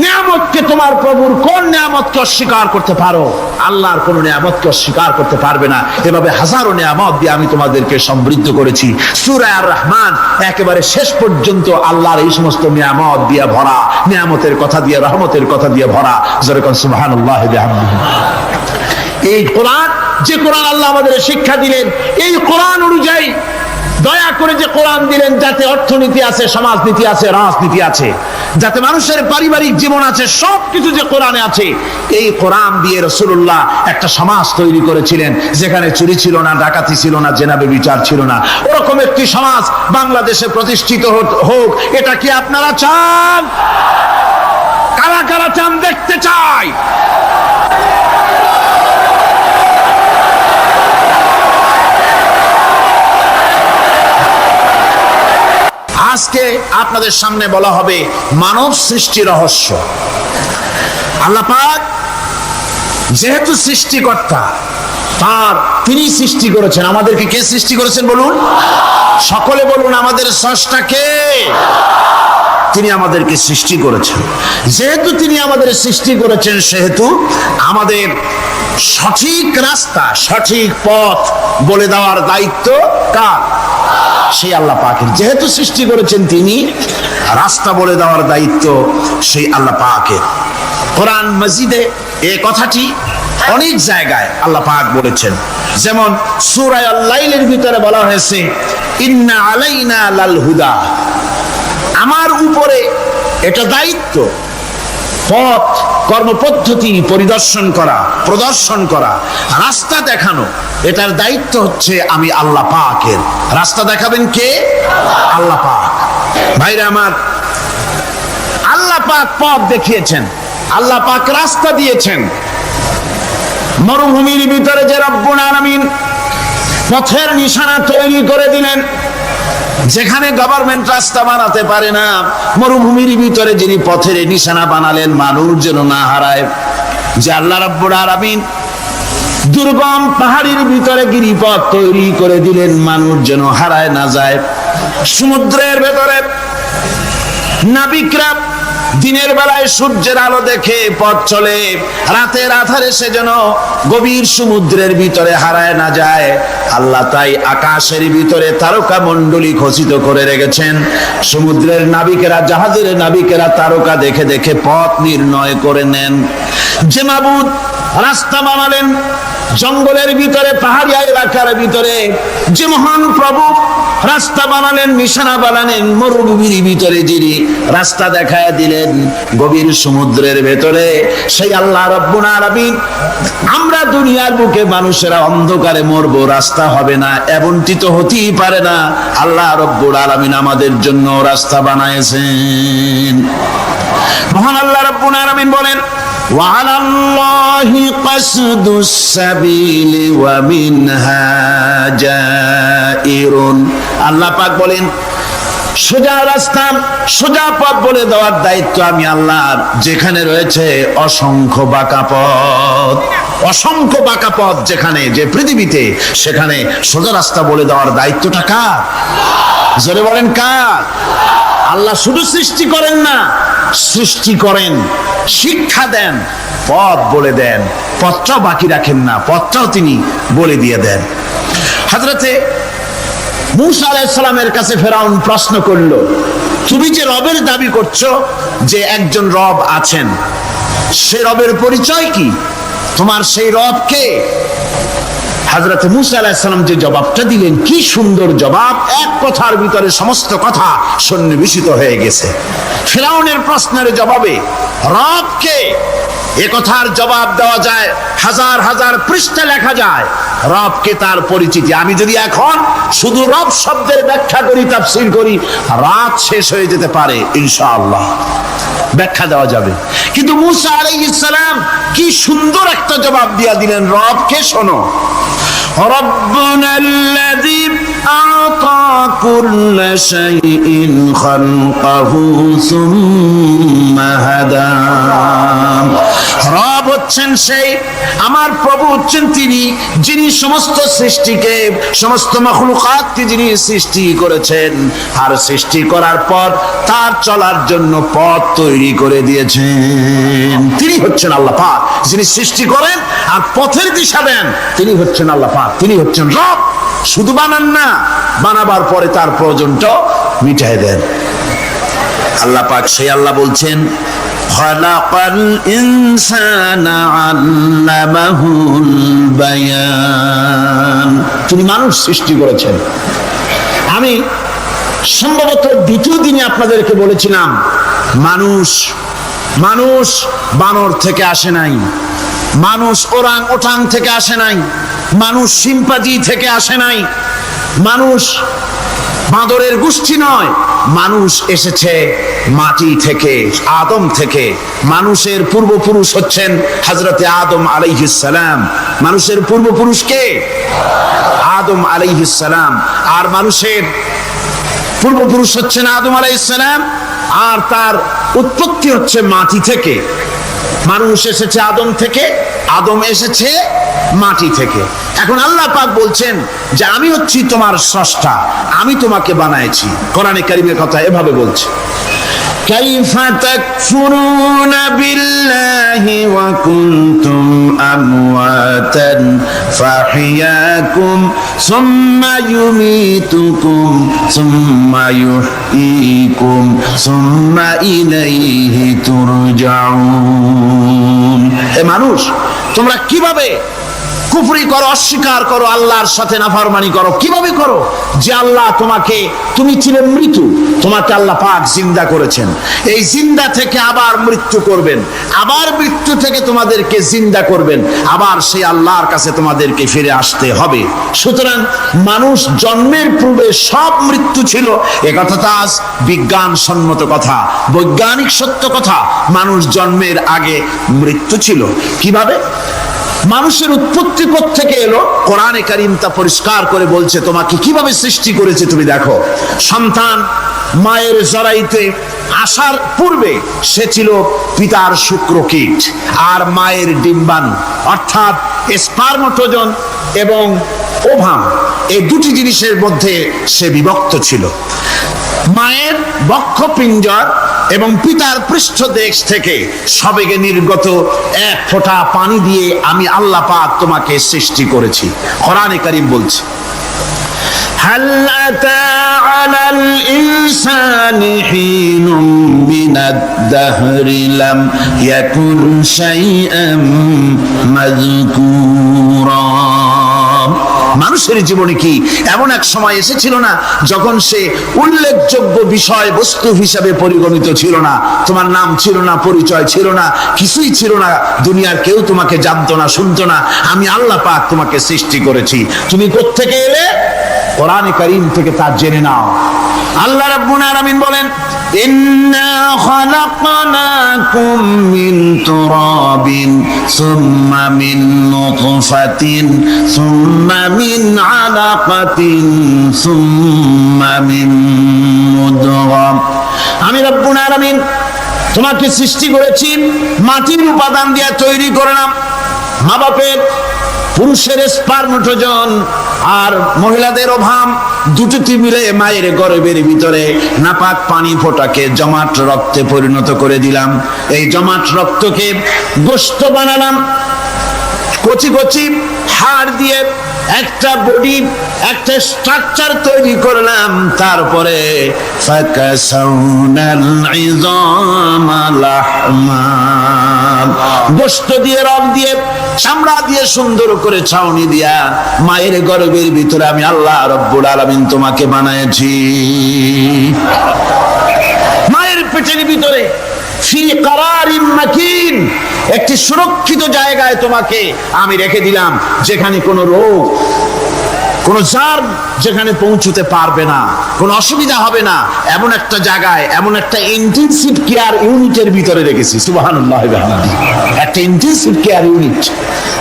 নিয়ামতকে, তোমার প্রভুর কোন নিয়ামতকে অস্বীকার করতে পারো? আল্লাহর কোন নিয়ামতকে অস্বীকার করতে পারবে না। এভাবে হাজারো নিয়ামত দিয়ে আমি তোমাদেরকে সমৃদ্ধ করেছি। সূরা আর রহমান একেবারে শেষ পর্যন্ত আল্লাহর এই সমস্ত নিয়ামত দিয়ে ভরা, নিয়ামতের কথা দিয়ে, রহমতের কথা দিয়ে ভরা। যেরকম সুবহানাল্লাহ বিহামদিহি। এই কোরআন, যে কোরআন আল্লাহ আমাদের শিক্ষা দিলেন, এই কোরআন অনুযায়ী দয়া করে যে কোরআন দিলেন, যাতে অর্থনীতি আছে, সমাজনীতি আছে, রাজনীতি আছে, যাতে মানুষের পারিবারিক জীবন আছে, সবকিছু যে কোরআনে আছে। এই কোরআন দিয়ে রাসূলুল্লাহ একটা সমাজ তৈরি করেছিলেন যেখানে চুরি ছিল না, ডাকাতি ছিল না, জেনা ব্যভিচার ছিল না। ওরকম একটি সমাজ বাংলাদেশে প্রতিষ্ঠিত হোক, এটা কি আপনারা চান? কারা কারা চান? দেখতে চাই। আজকে আপনাদের সামনে বলা হবে মানব সৃষ্টি রহস্য। আল্লাহ পাক যেহেতু সৃষ্টিকর্তা, তিনি সৃষ্টি করেছেন। আমাদেরকে কে সৃষ্টি করেছেন বলুন? সকলে বলুন, আমাদের স্রষ্টা কে? তিনি আমাদেরকে সৃষ্টি করেছেন। যেহেতু তিনি আমাদের সৃষ্টি করেছেন, সেহেতু আমাদের সঠিক রাস্তা, সঠিক পথ বলে দেওয়ার দায়িত্ব কার? সেই আল্লাহ পাকের। যেহেতু সৃষ্টি করেছেন তিনি, রাস্তা বলে দেওয়ার দায়িত্ব সেই আল্লাহ পাকের। কোরআন মাজিদে এই কথাটি অনেক জায়গায় আল্লাহ পাক বলেছেন। যেমন সূরা আল-লাইলের ভিতরে বলা হয়েছে ইন্না আলাইনা লাল হুদা, আমার উপরে এটা দায়িত্ব, পথ কর্মপদ্ধতি পরিদর্শন করা, প্রদর্শন করা, রাস্তা দেখানো, এটার দায়িত্ব হচ্ছে আমি আল্লাহ পাকের। রাস্তা দেখাবেন কে? আল্লাহ পাক। ভাইরা আমার, আল্লাহ পাক পথ দেখিয়েছেন, আল্লাহ পাক রাস্তা দিয়েছেন। মরুভূমির ভিতরে যে রব্বুল আলামিন পথের নিশানা তৈরি করে দিলেন, যেখানে গভর্নমেন্ট রাস্তা বানাতে পারে না, মরুভূমির ভিতরে যিনি পথের নিশানা বানালেন মানুষ যেন না হারায়। যে আল্লাহ রাব্বুল আলামিন দুর্গম পাহাড়ের ভিতরে গিরিপথ তৈরি করে দিলেন মানুষ যেন হারায় না যায়। সমুদ্রের ভেতরে নাবিকরা দিনের বেলায় সূর্যের আলো দেখে পথ চলে, রাতের আধারে সে যেন গভীর সমুদ্রের ভিতরে হারায় না যায়। আল্লাহ তাই আকাশের ভিতরে তারকা মণ্ডলী খচিত করে রেখেছেন। সমুদ্রের নাবিকেরা, জাহাজের নাবিকেরা তারকা দেখে দেখে পথ নির্ণয় করে নেন। যে মাবুদ রাস্তা বানালেন জঙ্গলের ভিতরে, পাহাড়িয়া এলাকার ভিতরে, যে মহান প্রভু রাস্তা বানালেন, নিশানা বানালেন মরুভূমির ভিতরে, যিনি রাস্তা দেখায় দিলেন গভীর সমুদ্রের ভেতরে, সেই আল্লাহ রাব্বুল আলামিন। আমরা দুনিয়ার বুকে মানুষেরা অন্ধকারে মরবো, রাস্তা হবে না, এমনটি তো হতেই পারে না। আল্লাহ রাব্বুল আলামিন আমাদের জন্য রাস্তা বানায়েছেন। মহান আল্লাহ রাব্বুল রাব্বুল আলামিন বলেন وعلى الله قصد السبيل ومنها جائر আল্লাহ পাক বলেন সোজা রাস্তা সোজা পথ বলে দেওয়ার দায়িত্ব আমি আল্লাহর, যেখানে রয়েছে অসংখ্য বাঁকা পথ, অসংখ্য বাঁকা পথ যেখানে, যে পৃথিবীতে, সেখানে সোজা রাস্তা বলে দেওয়ার দায়িত্বটা কার? জোরে বলেন কার? আল্লাহ শুধু সৃষ্টি করেন না, সৃষ্টি করেন, শিক্ষা দেন, পথ বলে দেন, পথটাও বাকি রাখেন না, পথটাও তিনি বলে দিয়ে দেন। হযরতে মূসা আলাইহিস সালামের কাছে ফেরাউন প্রশ্ন করলো, তুমি যে রবের দাবি করছো, যে একজন রব আছেন, সে রবের পরিচয় কি? তোমার সেই রব কে? হযরত মূসা আলাইহিস সালাম যে জবাবটা দিলেন, কি সুন্দর জবাব! এক কথার ভিতরে সমস্ত কথা সন্নিবেশিত হয়ে গেছে। ফেরাউনের প্রশ্নের জবাবে রব কে, এ কথার জবাব দেওয়া যায়, হাজার হাজার পৃষ্ঠা লেখা যায়। রবকে, তার পরিচিতি। আমি যদি এখন শুধু রব শব্দের ব্যাখ্যা করি, তাফসীর করি, রাত শেষ হয়ে যেতে পারে, ইনশাআল্লাহ ব্যাখ্যা দেওয়া যাবে। কিন্তু মূসা আলাইহিস সালাম কি সুন্দর একটা জবাব দিয়া দিলেন, রবকে শোনো, ربنا الذي أعطى كل شيء خلقه ثم هدى রব হচ্ছেন সেই, আমার প্রভু হচ্ছেন তিনি, যিনি সমস্ত সৃষ্টিকে, সমস্ত মাখলুকাতকে যিনি সৃষ্টি করেছেন, আর সৃষ্টি করার পর তার চলার জন্য পথ তৈরি করে দিয়েছেন। তিনি হচ্ছেন আল্লাহ পাক, যিনি সৃষ্টি করেন আর পথের দিশা দেন। তিনি হচ্ছেন আল্লাহ পাক, তিনি হচ্ছেন রব। শুধু বানান না, বানাবার পরে তার প্রয়োজনটাও মিটাই দেন। আল্লাহ পাক সেই আল্লাহ বলছেন, খালাকাল ইনসানা আল্লামাহুল বায়ান। তিনি মানুষ সৃষ্টি করেছেন। আমি সম্ভবত দ্বিতীয় দিনে আপনাদেরকে বলেছিলাম, মানুষ বানর থেকে আসে নাই, মানুষ ওরাং ওটাং থেকে আসে নাই, মানুষ শিম্পাজি থেকে আসে নাই, মানুষ বাঁদরের গোষ্ঠী নয়, মানুষ এসেছে মাটি থেকে, আদম থেকে। মানুষের পূর্বপুরুষ হচ্ছেন হযরতে আদম আলাইহিস সালাম। মানুষের পূর্বপুরুষ কে? আদম আলাইহিস সালাম। আর মানুষের পূর্বপুরুষ হচ্ছেন আদম আলাইহিস সালাম, আর তার উৎপত্তি হচ্ছে মাটি থেকে। মানুষ এসেছে আদম থেকে, আদম এসেছে মাটি থেকে। এখন আল্লাহ পাক বলছেন যে আমি হচ্ছি তোমার স্রষ্টা, আমি তোমাকে বানাইছি। কোরআনে কারীমের কথা এভাবে বলছে, কাইফা তাকফুরুনা বিল্লাহি ওয়া কুনতুম আমওয়াতান ফাহিয়াকুম সুম্মা ইউমীতুকুম সুম্মা ইউহয়ীকুম সুম্মা ইলাইহি তুরজাউন। এ মানুষ, তোমরা কিভাবে কুফরি করো, অস্বীকার করো, আল্লাহর সাথে নাফরমানি করো? কিভাবে করো? যে আল্লাহ তোমাকে, তুমি ছিলে মৃত্যু, তোমাকে আল্লাহ পাক জিন্দা করেছেন, এই জিন্দা থেকে আবার মৃত্যু করবেন, আবার মৃত্যু থেকে তোমাদেরকে জিন্দা করবেন, আবার সেই আল্লাহর কাছে তোমাদেরকে ফিরে আসতে হবে। সুতরাং মানুষ জন্মের পূর্বে সব মৃত্যু ছিল, এ কথাটা আজ বিজ্ঞানসম্মত কথা, বৈজ্ঞানিক সত্য কথা। মানুষ জন্মের আগে মৃত্যু ছিল। কিভাবে? মানুষের উৎপত্তি থেকে এলো, কোরআনে কারীম তা পরিষ্কার করে বলছে, তোমাকে কিভাবে সৃষ্টি করেছে তুমি দেখো। সন্তান মায়ের জরায়ুতে আসার পূর্বে সে ছিল পিতার শুক্রকীট আর মায়ের ডিম্বাণু, অর্থাৎ স্পার্মটোজন এবং ওভাম, এই দুটি জিনিসের মধ্যে সে বিভক্ত ছিল। মায়ের বক্ষপিঞ্জর এবং পিতার পৃষ্ঠদেশ থেকে সবেগে নির্গত এক ফোঁটা পানি দিয়ে আমি আল্লাহ পাক তোমাকে সৃষ্টি করেছি। কোরআনে কারীম বলছে, হাল আতা আলাল ইনসানি হিনুম মিনাদ দাহরি লাম ইয়াকুন শাইআম মাযকুরা। মানুষের জীবনে কি এমন এক সময় এসেছিল না যখন সে উল্লেখযোগ্য বিষয় বস্তু হিসাবে পরিগণিত ছিল না? তোমার নাম ছিল না, পরিচয় ছিল না, কিছুই ছিল না, দুনিয়ার কেউ তোমাকে জানতো না, শুনতো না। আমি আল্লাহ পাক তোমাকে সৃষ্টি করেছি। তুমি কোত্থেকে এলে? কোরআনে কারীম থেকে তা জেনে নাও। আল্লাহ রাব্বুল আলামিন বলেন, ইন্না খালাকনাকুম মিন তুরাবিন সুম্মা মিন নুতফাতিন সুম্মা মিন আলাকাতিন সুম্মা মিন মুদগা। আমি রব্বুল আলামিন তোমাকে সৃষ্টি করেছি মাটির উপাদান দিয়ে তৈরি করলাম। মা বাপের পুরুষের স্পার্মটোজন আর মহিলাদের ওভাম দুটোতে মিলে মায়ের গর্ভের ভিতরে নাপাক পানি ফোটাকে জমাট রক্তে পরিণত করে দিলাম। এই জমাট রক্তকে গোশত বানালাম, কচি কচি হাড় দিয়ে একটা বডি, একটা স্ট্রাকচার তৈরি করলাম। তারপরে ফাকাসাউনাল ইযামা লাহমা, গোশত দিয়ে, রগ দিয়ে, চামড়া দিয়ে সুন্দর করে ছাউনি দিয়া মায়ের গর্ভের ভিতরে আমি আল্লাহ রব্বুল আলামিন তোমাকে বানাইছি। মায়ের পেটের ভিতরে ফি কারারিম মাকিন, একটি সুরক্ষিত জায়গায় তোমাকে আমি রেখে দিলাম, যেখানে কোনো রোগ, কোনো জার্ম যেখানে পৌঁছতে পারবে না, কোনো অসুবিধা হবে না, এমন একটা জায়গায়, এমন একটা ইন্টেনসিভ কেয়ার ইউনিটের ভিতরে রেখেছি। সুবহানাল্লাহ, একটা ইন্টেনসিভ কেয়ার ইউনিট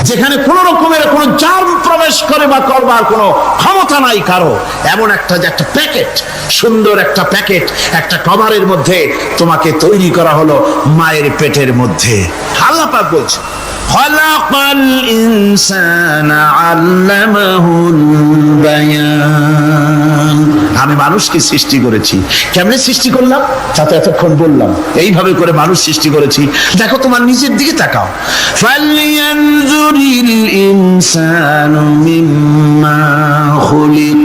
যেখানে কোন রকমের কোনো জার্ম প্রবেশ করে বা করবার কোনো ক্ষমতা নাই কারো। এমন একটা যে একটা প্যাকেট, সুন্দর একটা প্যাকেট, একটা কভারের মধ্যে তোমাকে তৈরি করা হলো মায়ের পেটের মধ্যে। আল্লাহ পাক বলছে খলাকাল ইনসানা আল্লামাহুল বায়ান, আমি মানুষকে সৃষ্টি করেছি। কেমনে সৃষ্টি করলাম তা তো এতক্ষণ বললাম। এইভাবে করে মানুষ সৃষ্টি করেছি। দেখো তোমার নিজের দিকে তাকাও। ফালইয়ানজুরিল ইনসানু মিম্মা খুলিক,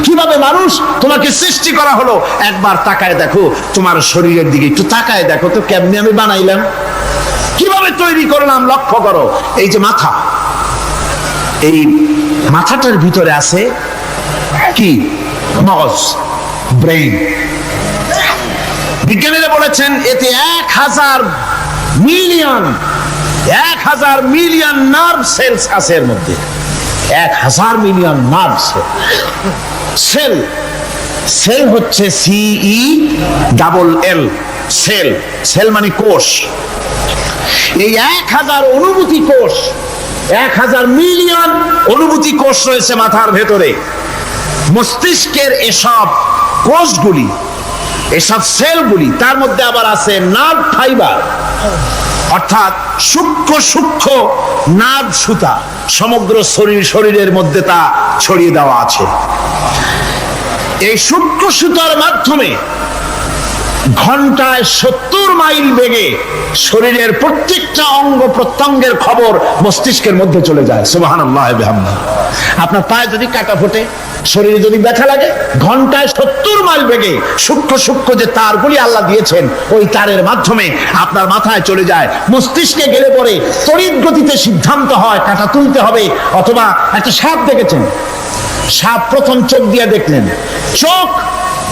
কিভাবে মানুষ তোমাকে সৃষ্টি করা হলো একবার তাকায় দেখো, তোমার শরীরের দিকে একটু তাকায় দেখো তো কেমনে আমি বানাইলাম, কিভাবে তৈরি করলাম। লক্ষ্য করো, এই যে মাথা, এই মাথাটার ভিতরে আছে কি? মগজ, ব্রেইন। বিজ্ঞানীরা বলেছেন এতে 1000 মিলিয়ন নার্ভ সেলস আছে এর মধ্যে। 1000 মিলিয়ন নার্ভ সেল। সেল হচ্ছে CELL, সেল। সেল মানে কোষ। এই 1000 অনুভূতি কোষ, 1000 মিলিয়ন অনুভূতি কোষ রয়েছে মাথার ভেতরে। মস্তিষ্কের এসব কোষগুলি, এসব সেলগুলি, তার মধ্যে আবার আছে নার্ভ ফাইবার, অর্থাৎ সূক্ষ্ম সূক্ষ্ম নার্ভ সুতা সমগ্র শরীরের মধ্যে তা ছড়িয়ে দেওয়া আছে। এই সূক্ষ্ম সুতার মাধ্যমে ঘন্টায় 70 মাইল বেগে শরীরের প্রত্যেকটা অঙ্গ প্রত্যঙ্গের খবর মস্তিষ্কের মধ্যে চলে যায়। সুবহানাল্লাহ বিহামদিহি। আপনার পায়ে যদি কাটা ফোটে, শরীরে যদি ব্যথা লাগে, ঘন্টায় 70 মাইল বেগে সূক্ষ্ম সূক্ষ্ম যে তারগুলি আল্লাহ দিয়েছেন, ওই তারের মাধ্যমে আপনার মাথায় চলে যায়। মস্তিষ্কে গেলে পরে তড়িৎ গতিতে সিদ্ধান্ত হয় কাটা তুলতে হবে। অথবা একটা সাপ দেখেছেন, সাপ প্রথম চোখ দিয়ে দেখলেন, চোখ,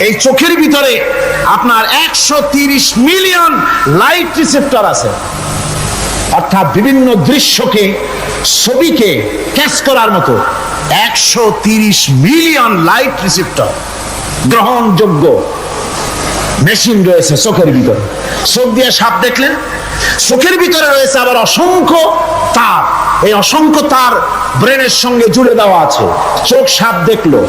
এই চোখের ভিতরে আপনার 130 মিলিয়ন লাইট রিসেপ্টর আছে, অর্থাৎ বিভিন্ন দৃশ্যকে, ছবিকে ক্যাচ করার মতো 130 মিলিয়ন লাইট রিসেপ্টর গ্রহণযোগ্য মেশিন রয়েছে চোখের ভিতরে। চোখ দিয়ে সাপ দেখলেন, চোখের ভিতরে রয়েছে আবার অসংখ্য তার। এই অসংখ্য তার ব্রেনের সঙ্গে জুড়ে দেওয়া আছে। চোখ সাপ দেখলো,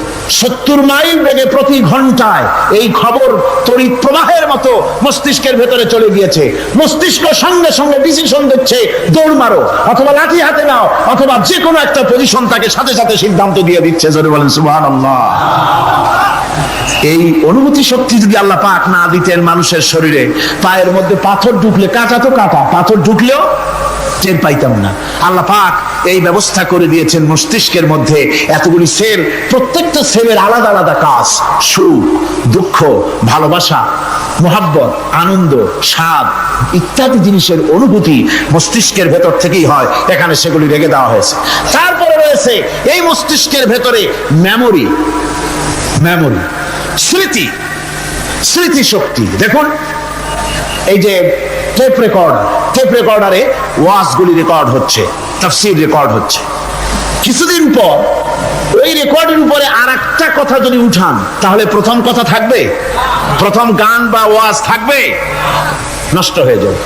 70 মাইল বেগে প্রতি ঘন্টায় এই খবর তড়িৎ প্রবাহের মতো মস্তিষ্কের ভেতরে চলে গিয়েছে। মস্তিষ্ক সঙ্গে সঙ্গে ডিসিশন দিচ্ছে, দৌড় মারো, অথবা লাঠি হাতে নাও, অথবা যে কোনো একটা পজিশন তাকে সাথে সাথে সিদ্ধান্ত দিয়ে দিচ্ছে। জোরে বলেন সুবহানাল্লাহ। এই অনুভূতি শক্তি যদি আল্লাহ পাক না দিতেন মানুষের শরীরে, পায়ের মধ্যে পাথর ঢুকলে, কাটা তো কাটা, পাথর ঢুকলেও টের পাইতাম না। আল্লাহ পাক এই ব্যবস্থা করে দিয়েছেন মস্তিষ্কের মধ্যে এতগুলি সেল, প্রত্যেকটা সেলের আলাদা আলাদা কাজ। সুখ, দুঃখ, ভালোবাসা, মোহাব্বত, আনন্দ, স্বাদ ইত্যাদি জিনিসের অনুভূতি মস্তিষ্কের ভেতর থেকেই হয়। এখানে সেগুলি রেখে দেওয়া হয়েছে। তারপরে রয়েছে এই মস্তিষ্কের ভেতরে মেমোরি, স্মৃতি, স্মৃতি শক্তি। দেখুন এই যে টেপ রেকর্ডারে ওয়াজগুলি রেকর্ড হচ্ছে, তাফসীর রেকর্ড হচ্ছে। কিছুদিন পর ওই রেকর্ডের উপরে আর একটা কথা যদি উঠান, তাহলে প্রথম কথা থাকবে, প্রথম গান বা ওয়াজ থাকবে, নষ্ট হয়ে যাবে।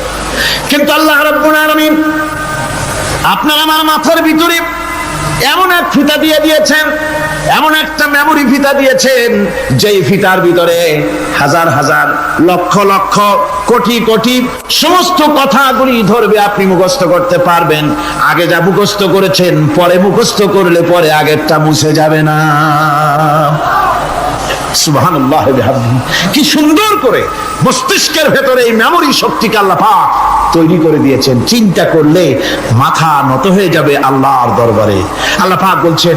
কিন্তু আল্লাহ রাব্বুল আলামিন আপনার আমার মাথার ভিতরে এমন এক ফিতা দিয়ে দিয়েছেন, এমন একটা মেমোরি ফিতা দিয়েছেন, যেই ফিতার ভিতরে হাজার হাজার লক্ষ লক্ষ কোটি কোটি সমস্ত কথাগুলি ধরবে, আপনি মুখস্থ করতে পারবেন। আগে যা মুখস্থ করেছেন, পরে মুখস্থ করলে পরে আগেরটা মুছে যাবে না। সুবহানাল্লাহ বিহামদিহি। কি সুন্দর করে মস্তিষ্কের ভেতরে এই মেমোরি শক্তিকে আল্লাহ পাক তৈরি করে দিয়েছেন। চিন্তা করলে মাথা নত হয়ে যাবে আল্লাহর দরবারে। আল্লাহ পাক বলছেন,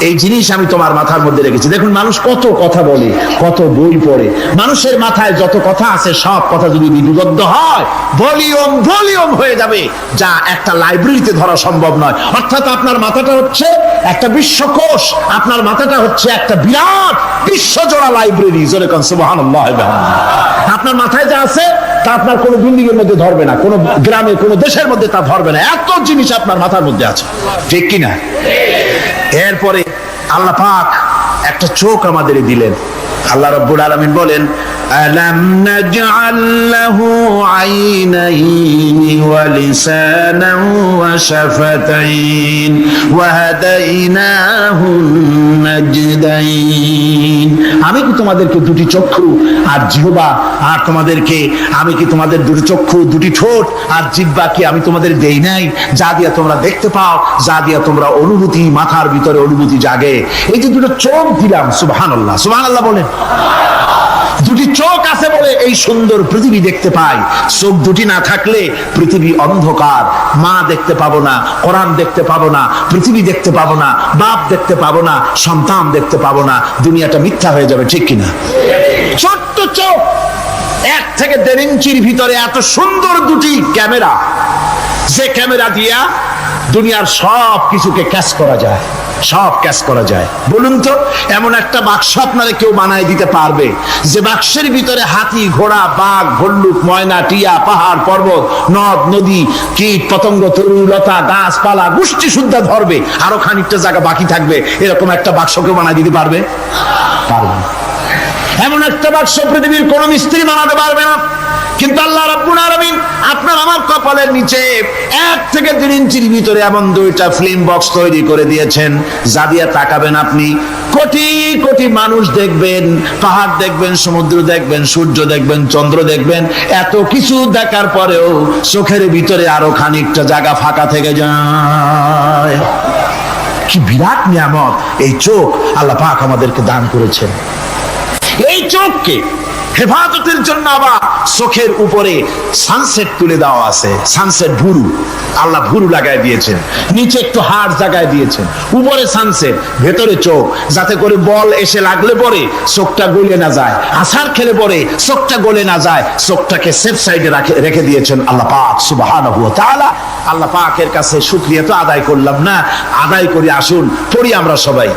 এই জিনিস আমি তোমার মাথার মধ্যে রেখেছি। দেখুন মানুষ কত কথা বলে, কত বই পড়ে, মানুষের মাথায় যত কথা আছে সব কথা যদি লিপিবদ্ধ হয়, ভলিউম ভলিউম হয়ে যাবে, যা একটা লাইব্রেরিতে ধরা সম্ভব নয়। অর্থাৎ আপনার মাথাটা হচ্ছে একটা বিশ্বকোষ, আপনার মাথাটা হচ্ছে একটা বিরাট বিশ্বজোড়া লাইব্রেরি। জোরে কোন সুবহানাল্লাহ। আপনার মাথায় যা আছে তা আপনার কোনো বিল্ডিং এর মধ্যে ধরবে না, কোনো গ্রামে কোনো দেশের মধ্যে তা ধরবে না, এত জিনিস আপনার মাথার মধ্যে আছে, ঠিক কিনা? এরপরে আল্লাহ পাক একটা চোখ আমাদের দিলেন। আল্লাহ রাব্বুল আলামিন বলেন, আলাম নাজআল লাহু আইনাইনি ওয়া লিসানান ওয়া শাফাতাইন ওয়া হাদাইনাহু নাজদাইন। আমি কি তোমাদেরকে দুটি চক্ষু আর জিহ্বা, আর তোমাদেরকে আমি কি তোমাদের দুটি চক্ষু, দুটি ঠোঁট আর জিহ্বা কি আমি তোমাদের দেই নাই, যা দিয়া তোমরা দেখতে পাও, যা দিয়া তোমরা অনুভূতি, মাথার ভিতরে অনুভূতি জাগে। এই যে দুটো চোখ দিলাম, সুবহানাল্লাহ, সুবহানাল্লাহ বলেন। দুটি চোখ আছে বলে এই সুন্দর পৃথিবী দেখতে পাই। চোখ দুটি না থাকলে পৃথিবী অন্ধকার, মা দেখতে পাবো না, কোরআন দেখতে পাবো না, পৃথিবী দেখতে পাবো না, বাপ দেখতে পাবো না, সন্তান দেখতে পাবো না, দুনিয়াটা মিথ্যা হয়ে যাবে, ঠিক কিনা? ছোট্ট চোখ, 1 থেকে 1.5 ইঞ্চির ভিতরে এত সুন্দর দুটি ক্যামেরা, যে ক্যামেরা দিয়া দুনিয়ার সব কিছুকে ক্যাচ করা যায়, সব ক্যাচ করা যায়। বলুন তো, এমন একটা বাক্স আপনারা কেউ বানায় দিতে পারবে যে বাক্সের ভিতরে হাতি, ঘোড়া, বাঘ, ভল্লুক, ময়না, টিয়া, পাহাড়, পর্বত, নদ, নদী, কীট, পতঙ্গ, তরুলতা, গাছপালা, গোষ্ঠী শুদ্ধা ধরবে, আরো খানিকটা জায়গা বাকি থাকবে, এরকম একটা বাক্স কেউ বানায় দিতে পারবে? পারবে না। এমন একটা বাক্স পৃথিবীর কোন মিস্ত্রি বানাতে পারবে না। কিন্তু আল্লাহ রাব্বুল আলামিন আপনার আমার কপালের নিচে 1 থেকে 1.5 ইঞ্চির ভিতরে এমন 2টা ফিল্ম বক্স তৈরি করে দিয়েছেন, যা দিয়ে তাকাবেন আপনি কোটি কোটি মানুষ দেখবেন, পাহাড় দেখবেন, সমুদ্র দেখবেন, সূর্য দেখবেন, চন্দ্র দেখবেন। এত কিছু দেখার পরেও চোখের ভিতরে আরো খানিকটা জায়গা ফাঁকা থেকে যায়। কি বিরাট নিয়ামত এই চোখ আল্লাহ পাক আমাদেরকে দান করেছেন। এই চোখকে হেফাজতের জন্য আবার চোখের উপরে সানসেট তুলে দেওয়া আছে, সানসেট ভুরু, আল্লাহ ভুরু লাগায় দিয়েছেন, নিচে একটু হাড় জায়গায় দিয়েছেন, উপরে সানসেট, ভেতরে চোখ, যাতে করে বল এসে লাগলে পরে চোখটা গলে না যায়, আছাড় খেলে পরে চোখটা গলে না যায়, চোখটাকে সেফ সাইডে রেখে দিয়েছেন আল্লাহ পাক সুবহানাহু ওয়া তাআলা। আল্লাহ পাকের কাছে শুকরিয়া তো আদায় করলাম না, আদায় করি। আসুন পড়ি আমরা সবাই,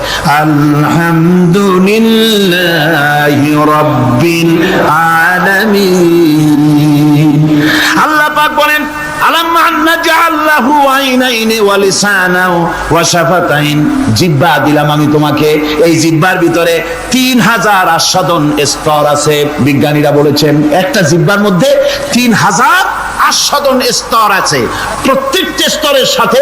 আলহামদুলিল্লাহি রাব্বিল আলামিন। আল্লাহ পাক বলেন, আলাম নাজআল লাহু আইনাইনি ওয়া লিসানান ওয়া শাফাতাইন। জিহ্বা দিলাম আমি তোমাকে, এই জিহ্বার ভিতরে 3000 আস্বাদন স্তর আছে। বিজ্ঞানীরা বলেছেন একটা জিহ্বার মধ্যে 3000 আস্বাদন স্তর আছে। প্রত্যেকটা স্তরের সাথে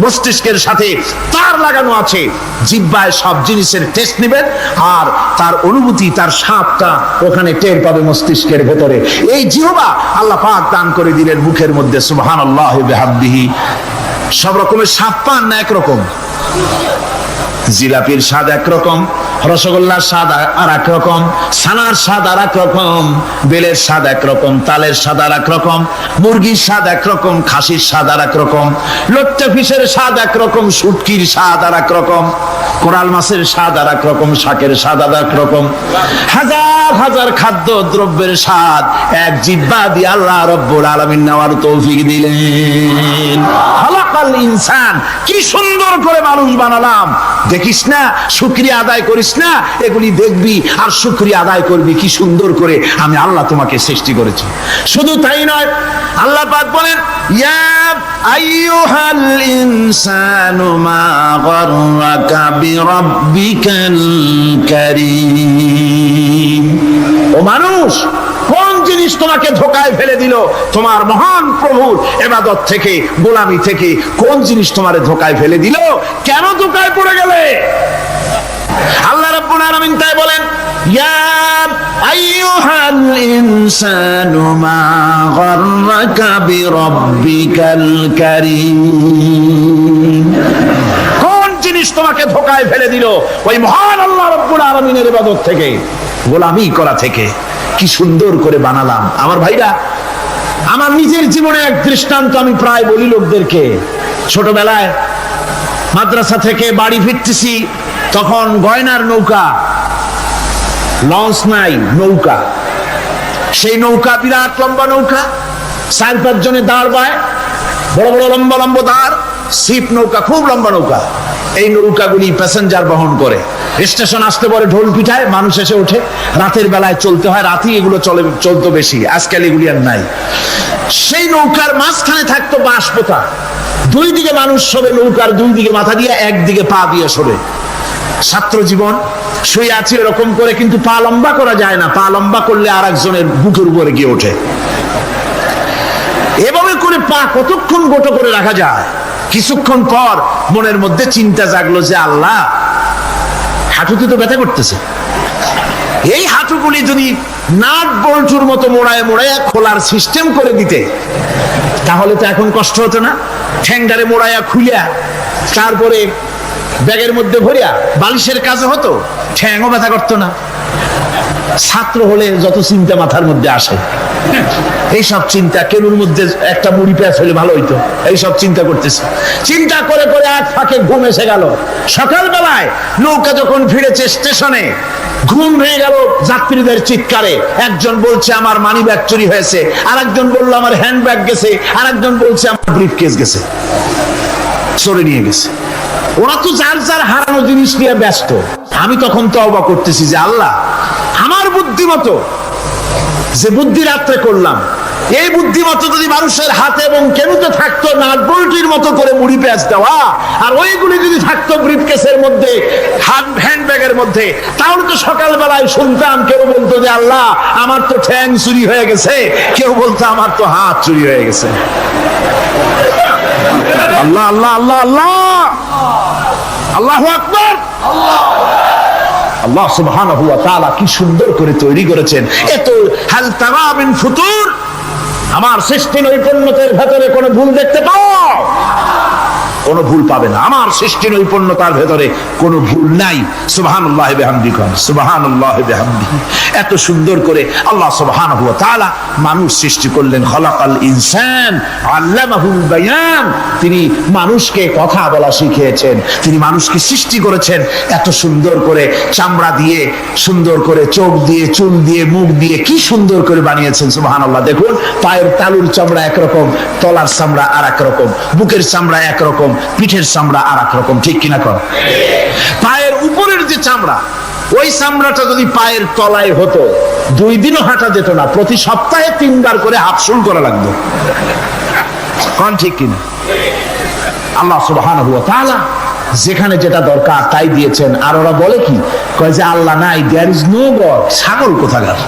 মস্তিষ্কের সাথে তার লাগানো আছে। জিহ্বায় সব জিনিসের টেস্ট নেবেন, আর তার অনুভূতি, তার স্বাদটা ওখানে টের পাবে মস্তিষ্কের ভেতরে। এই জিহ্বা আল্লাহ পাক দান করে দিলেন মুখের মধ্যে, সুবহানাল্লাহি বিহামদিহি। সব রকমের স্বাদ পান না একরকম? জিলাপির স্বাদ একরকম, রসগোল্লার স্বাদ আর এক রকম, ছানার স্বাদ আর এক রকম, বেলের স্বাদ একরকম, তালের স্বাদ আর এক রকম, মুরগির স্বাদ একরকম, খাসির স্বাদ আর এক রকম, লট্টে ফিশের স্বাদ একরকম, শুটকির স্বাদ আর এক রকম, কোরাল মাছের স্বাদ আর এক রকম, শাকের স্বাদ আর এক রকম। হাজার হাজার খাদ্য দ্রব্যের স্বাদ এক জিহ্বা দিয়ে আল্লাহ রাব্বুল আলামিন নেওয়ার তৌফিক দিলেন। খালাকাল ইনসান, কি সুন্দর করে মানুষ বানালাম। দেখিস না, শুকরিয়া আদায় করিস না, এগুলি দেখবি আর শুকরিয়া আদায় করবি কি সুন্দর করে আমি আল্লাহ তোমাকে সৃষ্টি করেছি। শুধু তাই নয়, আল্লাহ পাক বলেন ইয়া আইয়ুহাল ইনসানু মা গাররাকা বিরাব্বিকাল কারীম। ও মানুষ, কোন জিনিস তোমাকে ধোঁকায় ফেলে দিল? তোমার মহান প্রভুর ইবাদত থেকে, গোলামি থেকে কোন জিনিস তোমারে ধোঁকায় ফেলে দিল? কেন ধোঁকায় পড়ে গেলে? আল্লাহ রাব্বুল আলামিন তাই বলেন ইয়া আইয়ুহাল ইনসানু মা গাররাকা বিরাব্বিকাল কারীম। কোন জিনিস তোমাকে ধোঁকায় ফেলে দিল? ওই মহান আল্লাহ রাব্বুল আলামিনের ইবাদত থেকে, গোলামি করা থেকে। কি সুন্দর করে বানালাম। আমার ভাইরা, আমার নিজের জীবনে এক দৃষ্টান্ত আমি প্রায় বলি লোকদেরকে। ছোটবেলায় মাদ্রাসা থেকে বাড়ি ফিরতেছি, তখন গয়নার নৌকা, লঞ্চ নাই, নৌকা। সেই নৌকা বিরাট লম্বা নৌকা, 4-5 জনে দাঁড় বায়, বড় বড় লম্বা লম্বা দাঁড়, ছিপ নৌকা, খুব লম্বা নৌকা। এই নৌকাগুলি প্যাসেঞ্জার বহন করে। স্টেশন আসতে পরে ঢোল পিঠায়, মানুষ এসে ওঠে। রাতের বেলায় চলতে হয়, রাতেই এগুলো চলতো বেশি, আজকাল এগুলি আর নাই। সেই নৌকার মাঝখানে থাকতো বাঁশ পোতা, 2 দিকে মানুষ শোবে, নৌকার 2 দিকে মাথা দিয়ে, একদিকে পা দিয়ে শোবে। ছাত্র জীবন, শুয়ে আছি এরকম করে, কিন্তু পা লম্বা করা যায় না, পা লম্বা করলে আর একজনের বুকের উপরে গিয়ে ওঠে। এভাবে করে পা কতক্ষণ গোটো করে রাখা যায়? কিছুক্ষণ পর মনের মধ্যে চিন্তা জাগলো যে আল্লাহ, হাঁটুতে তো ব্যথা করতেছে, এই হাঁটুগুলি যদি নাট বল্টুর মতো মোড়ায় মোড়ায় খোলার সিস্টেম করে দিতে, তাহলে তো এখন কষ্ট হতো না। ঠ্যাংডারে মোড়ায়া খুলিয়া তারপরে ব্যাগের মধ্যে ভরিয়া বালিশের কাজে হতো, ঠ্যাংও ব্যথা করতো না। ছাত্র হলে যত চিন্তা মাথার মধ্যে আসে, এইসব চিন্তা, কেনুর মধ্যে একটা মুড়ি পেঁয়াজ হলে ভালো হইতো, এইসব চিন্তা করতেছে। চিন্তা করে করে এক ফাঁকে ঘুম এসে গেল। সকালবেলায় নৌকা যখন ফিরেছে স্টেশনে, ঘুম ভেঙে গেল যাত্রীদের চিৎকারে। একজন বলছে আমার মানি ব্যাগ চুরি হয়েছে, আর একজন বললো আমার হ্যান্ড ব্যাগ গেছে, আর একজন বলছে আমার ব্রিফকেস গেছে, চোরে নিয়ে গেছে। ওরা তো যার যার হারানো জিনিস নিয়ে ব্যস্ত। আমি তখন তওবা করতেছি যে আল্লাহ, আমার বুদ্ধিমতো যে বুদ্ধি রাত্রে করলাম, এই বুদ্ধিমতো যদি মানুষের হাতে এবং কেনুতে থাকতো নাট বল্টুর মতো করে মুড়ি পেঁয়াজ দেওয়া, আর ওইগুলি যদি থাকতো ব্রিফকেসের মধ্যে, হ্যান্ড ব্যাগের মধ্যে, তাহলে তো সকালবেলায় শুনতাম কেউ বলতো যে আল্লাহ আমার তো ঠ্যাং চুরি হয়ে গেছে, কেউ বলতো আমার তো হাত চুরি হয়ে গেছে। আল্লাহ আল্লাহ আল্লাহ আল্লাহ, আল্লাহু আকবার। আল্লাহ সুবহানাহু ওয়া তাআলা কি সুন্দর করে তৈরি করেছেন। এত হাল তারা মিন ফুতুর, আমার সৃষ্টি নৈপুণ্যতার ভেতরে কোনো ভুল দেখতে পাও? কোনো ভুল পাবে না। আমার সৃষ্টি নৈপুণ্যতার ভেতরে কোনো ভুল নাই। সুবহানাল্লাহি বিহামদিহি, সুবহানাল্লাহি বিহামদিহি। এত সুন্দর করে আল্লাহ সুবহানাহু ওয়া তাআলা মানুষ সৃষ্টি করলেন। খলাকাল ইনসান আল্লামাহুল বায়ান। তিনি মানুষকে কথা বলা শিখিয়েছেন, তিনি মানুষকে সৃষ্টি করেছেন এত সুন্দর করে, চামড়া দিয়ে, সুন্দর করে চোখ দিয়ে, চুল দিয়ে, মুখ দিয়ে, কি সুন্দর করে বানিয়েছেন। সুবহানাল্লাহ। দেখুন, পায়ের তালুর চামড়া একরকম, তলার চামড়া আর এক রকম, বুকের চামড়া একরকম, পিঠের চামড়া আর এক রকম, ঠিক কিনা কর? পায়ের উপরের যে চামড়া, ওই চামড়াটা যদি পায়ের তলায় হতো, 2 দিনও হাঁটা যেত না, প্রতি সপ্তাহে 3 বার করে হাফসুল করা লাগতো। কোন ঠিক কিনা? আল্লাহ সুবহানাহু ওয়া তাআলা যেখানে যেটা দরকার তাই দিয়েছেন। আর ওরা বলে কি, কয় যে আল্লাহ নাই, দেয়ার ইজ নো গড। ছাগল কোথাকার।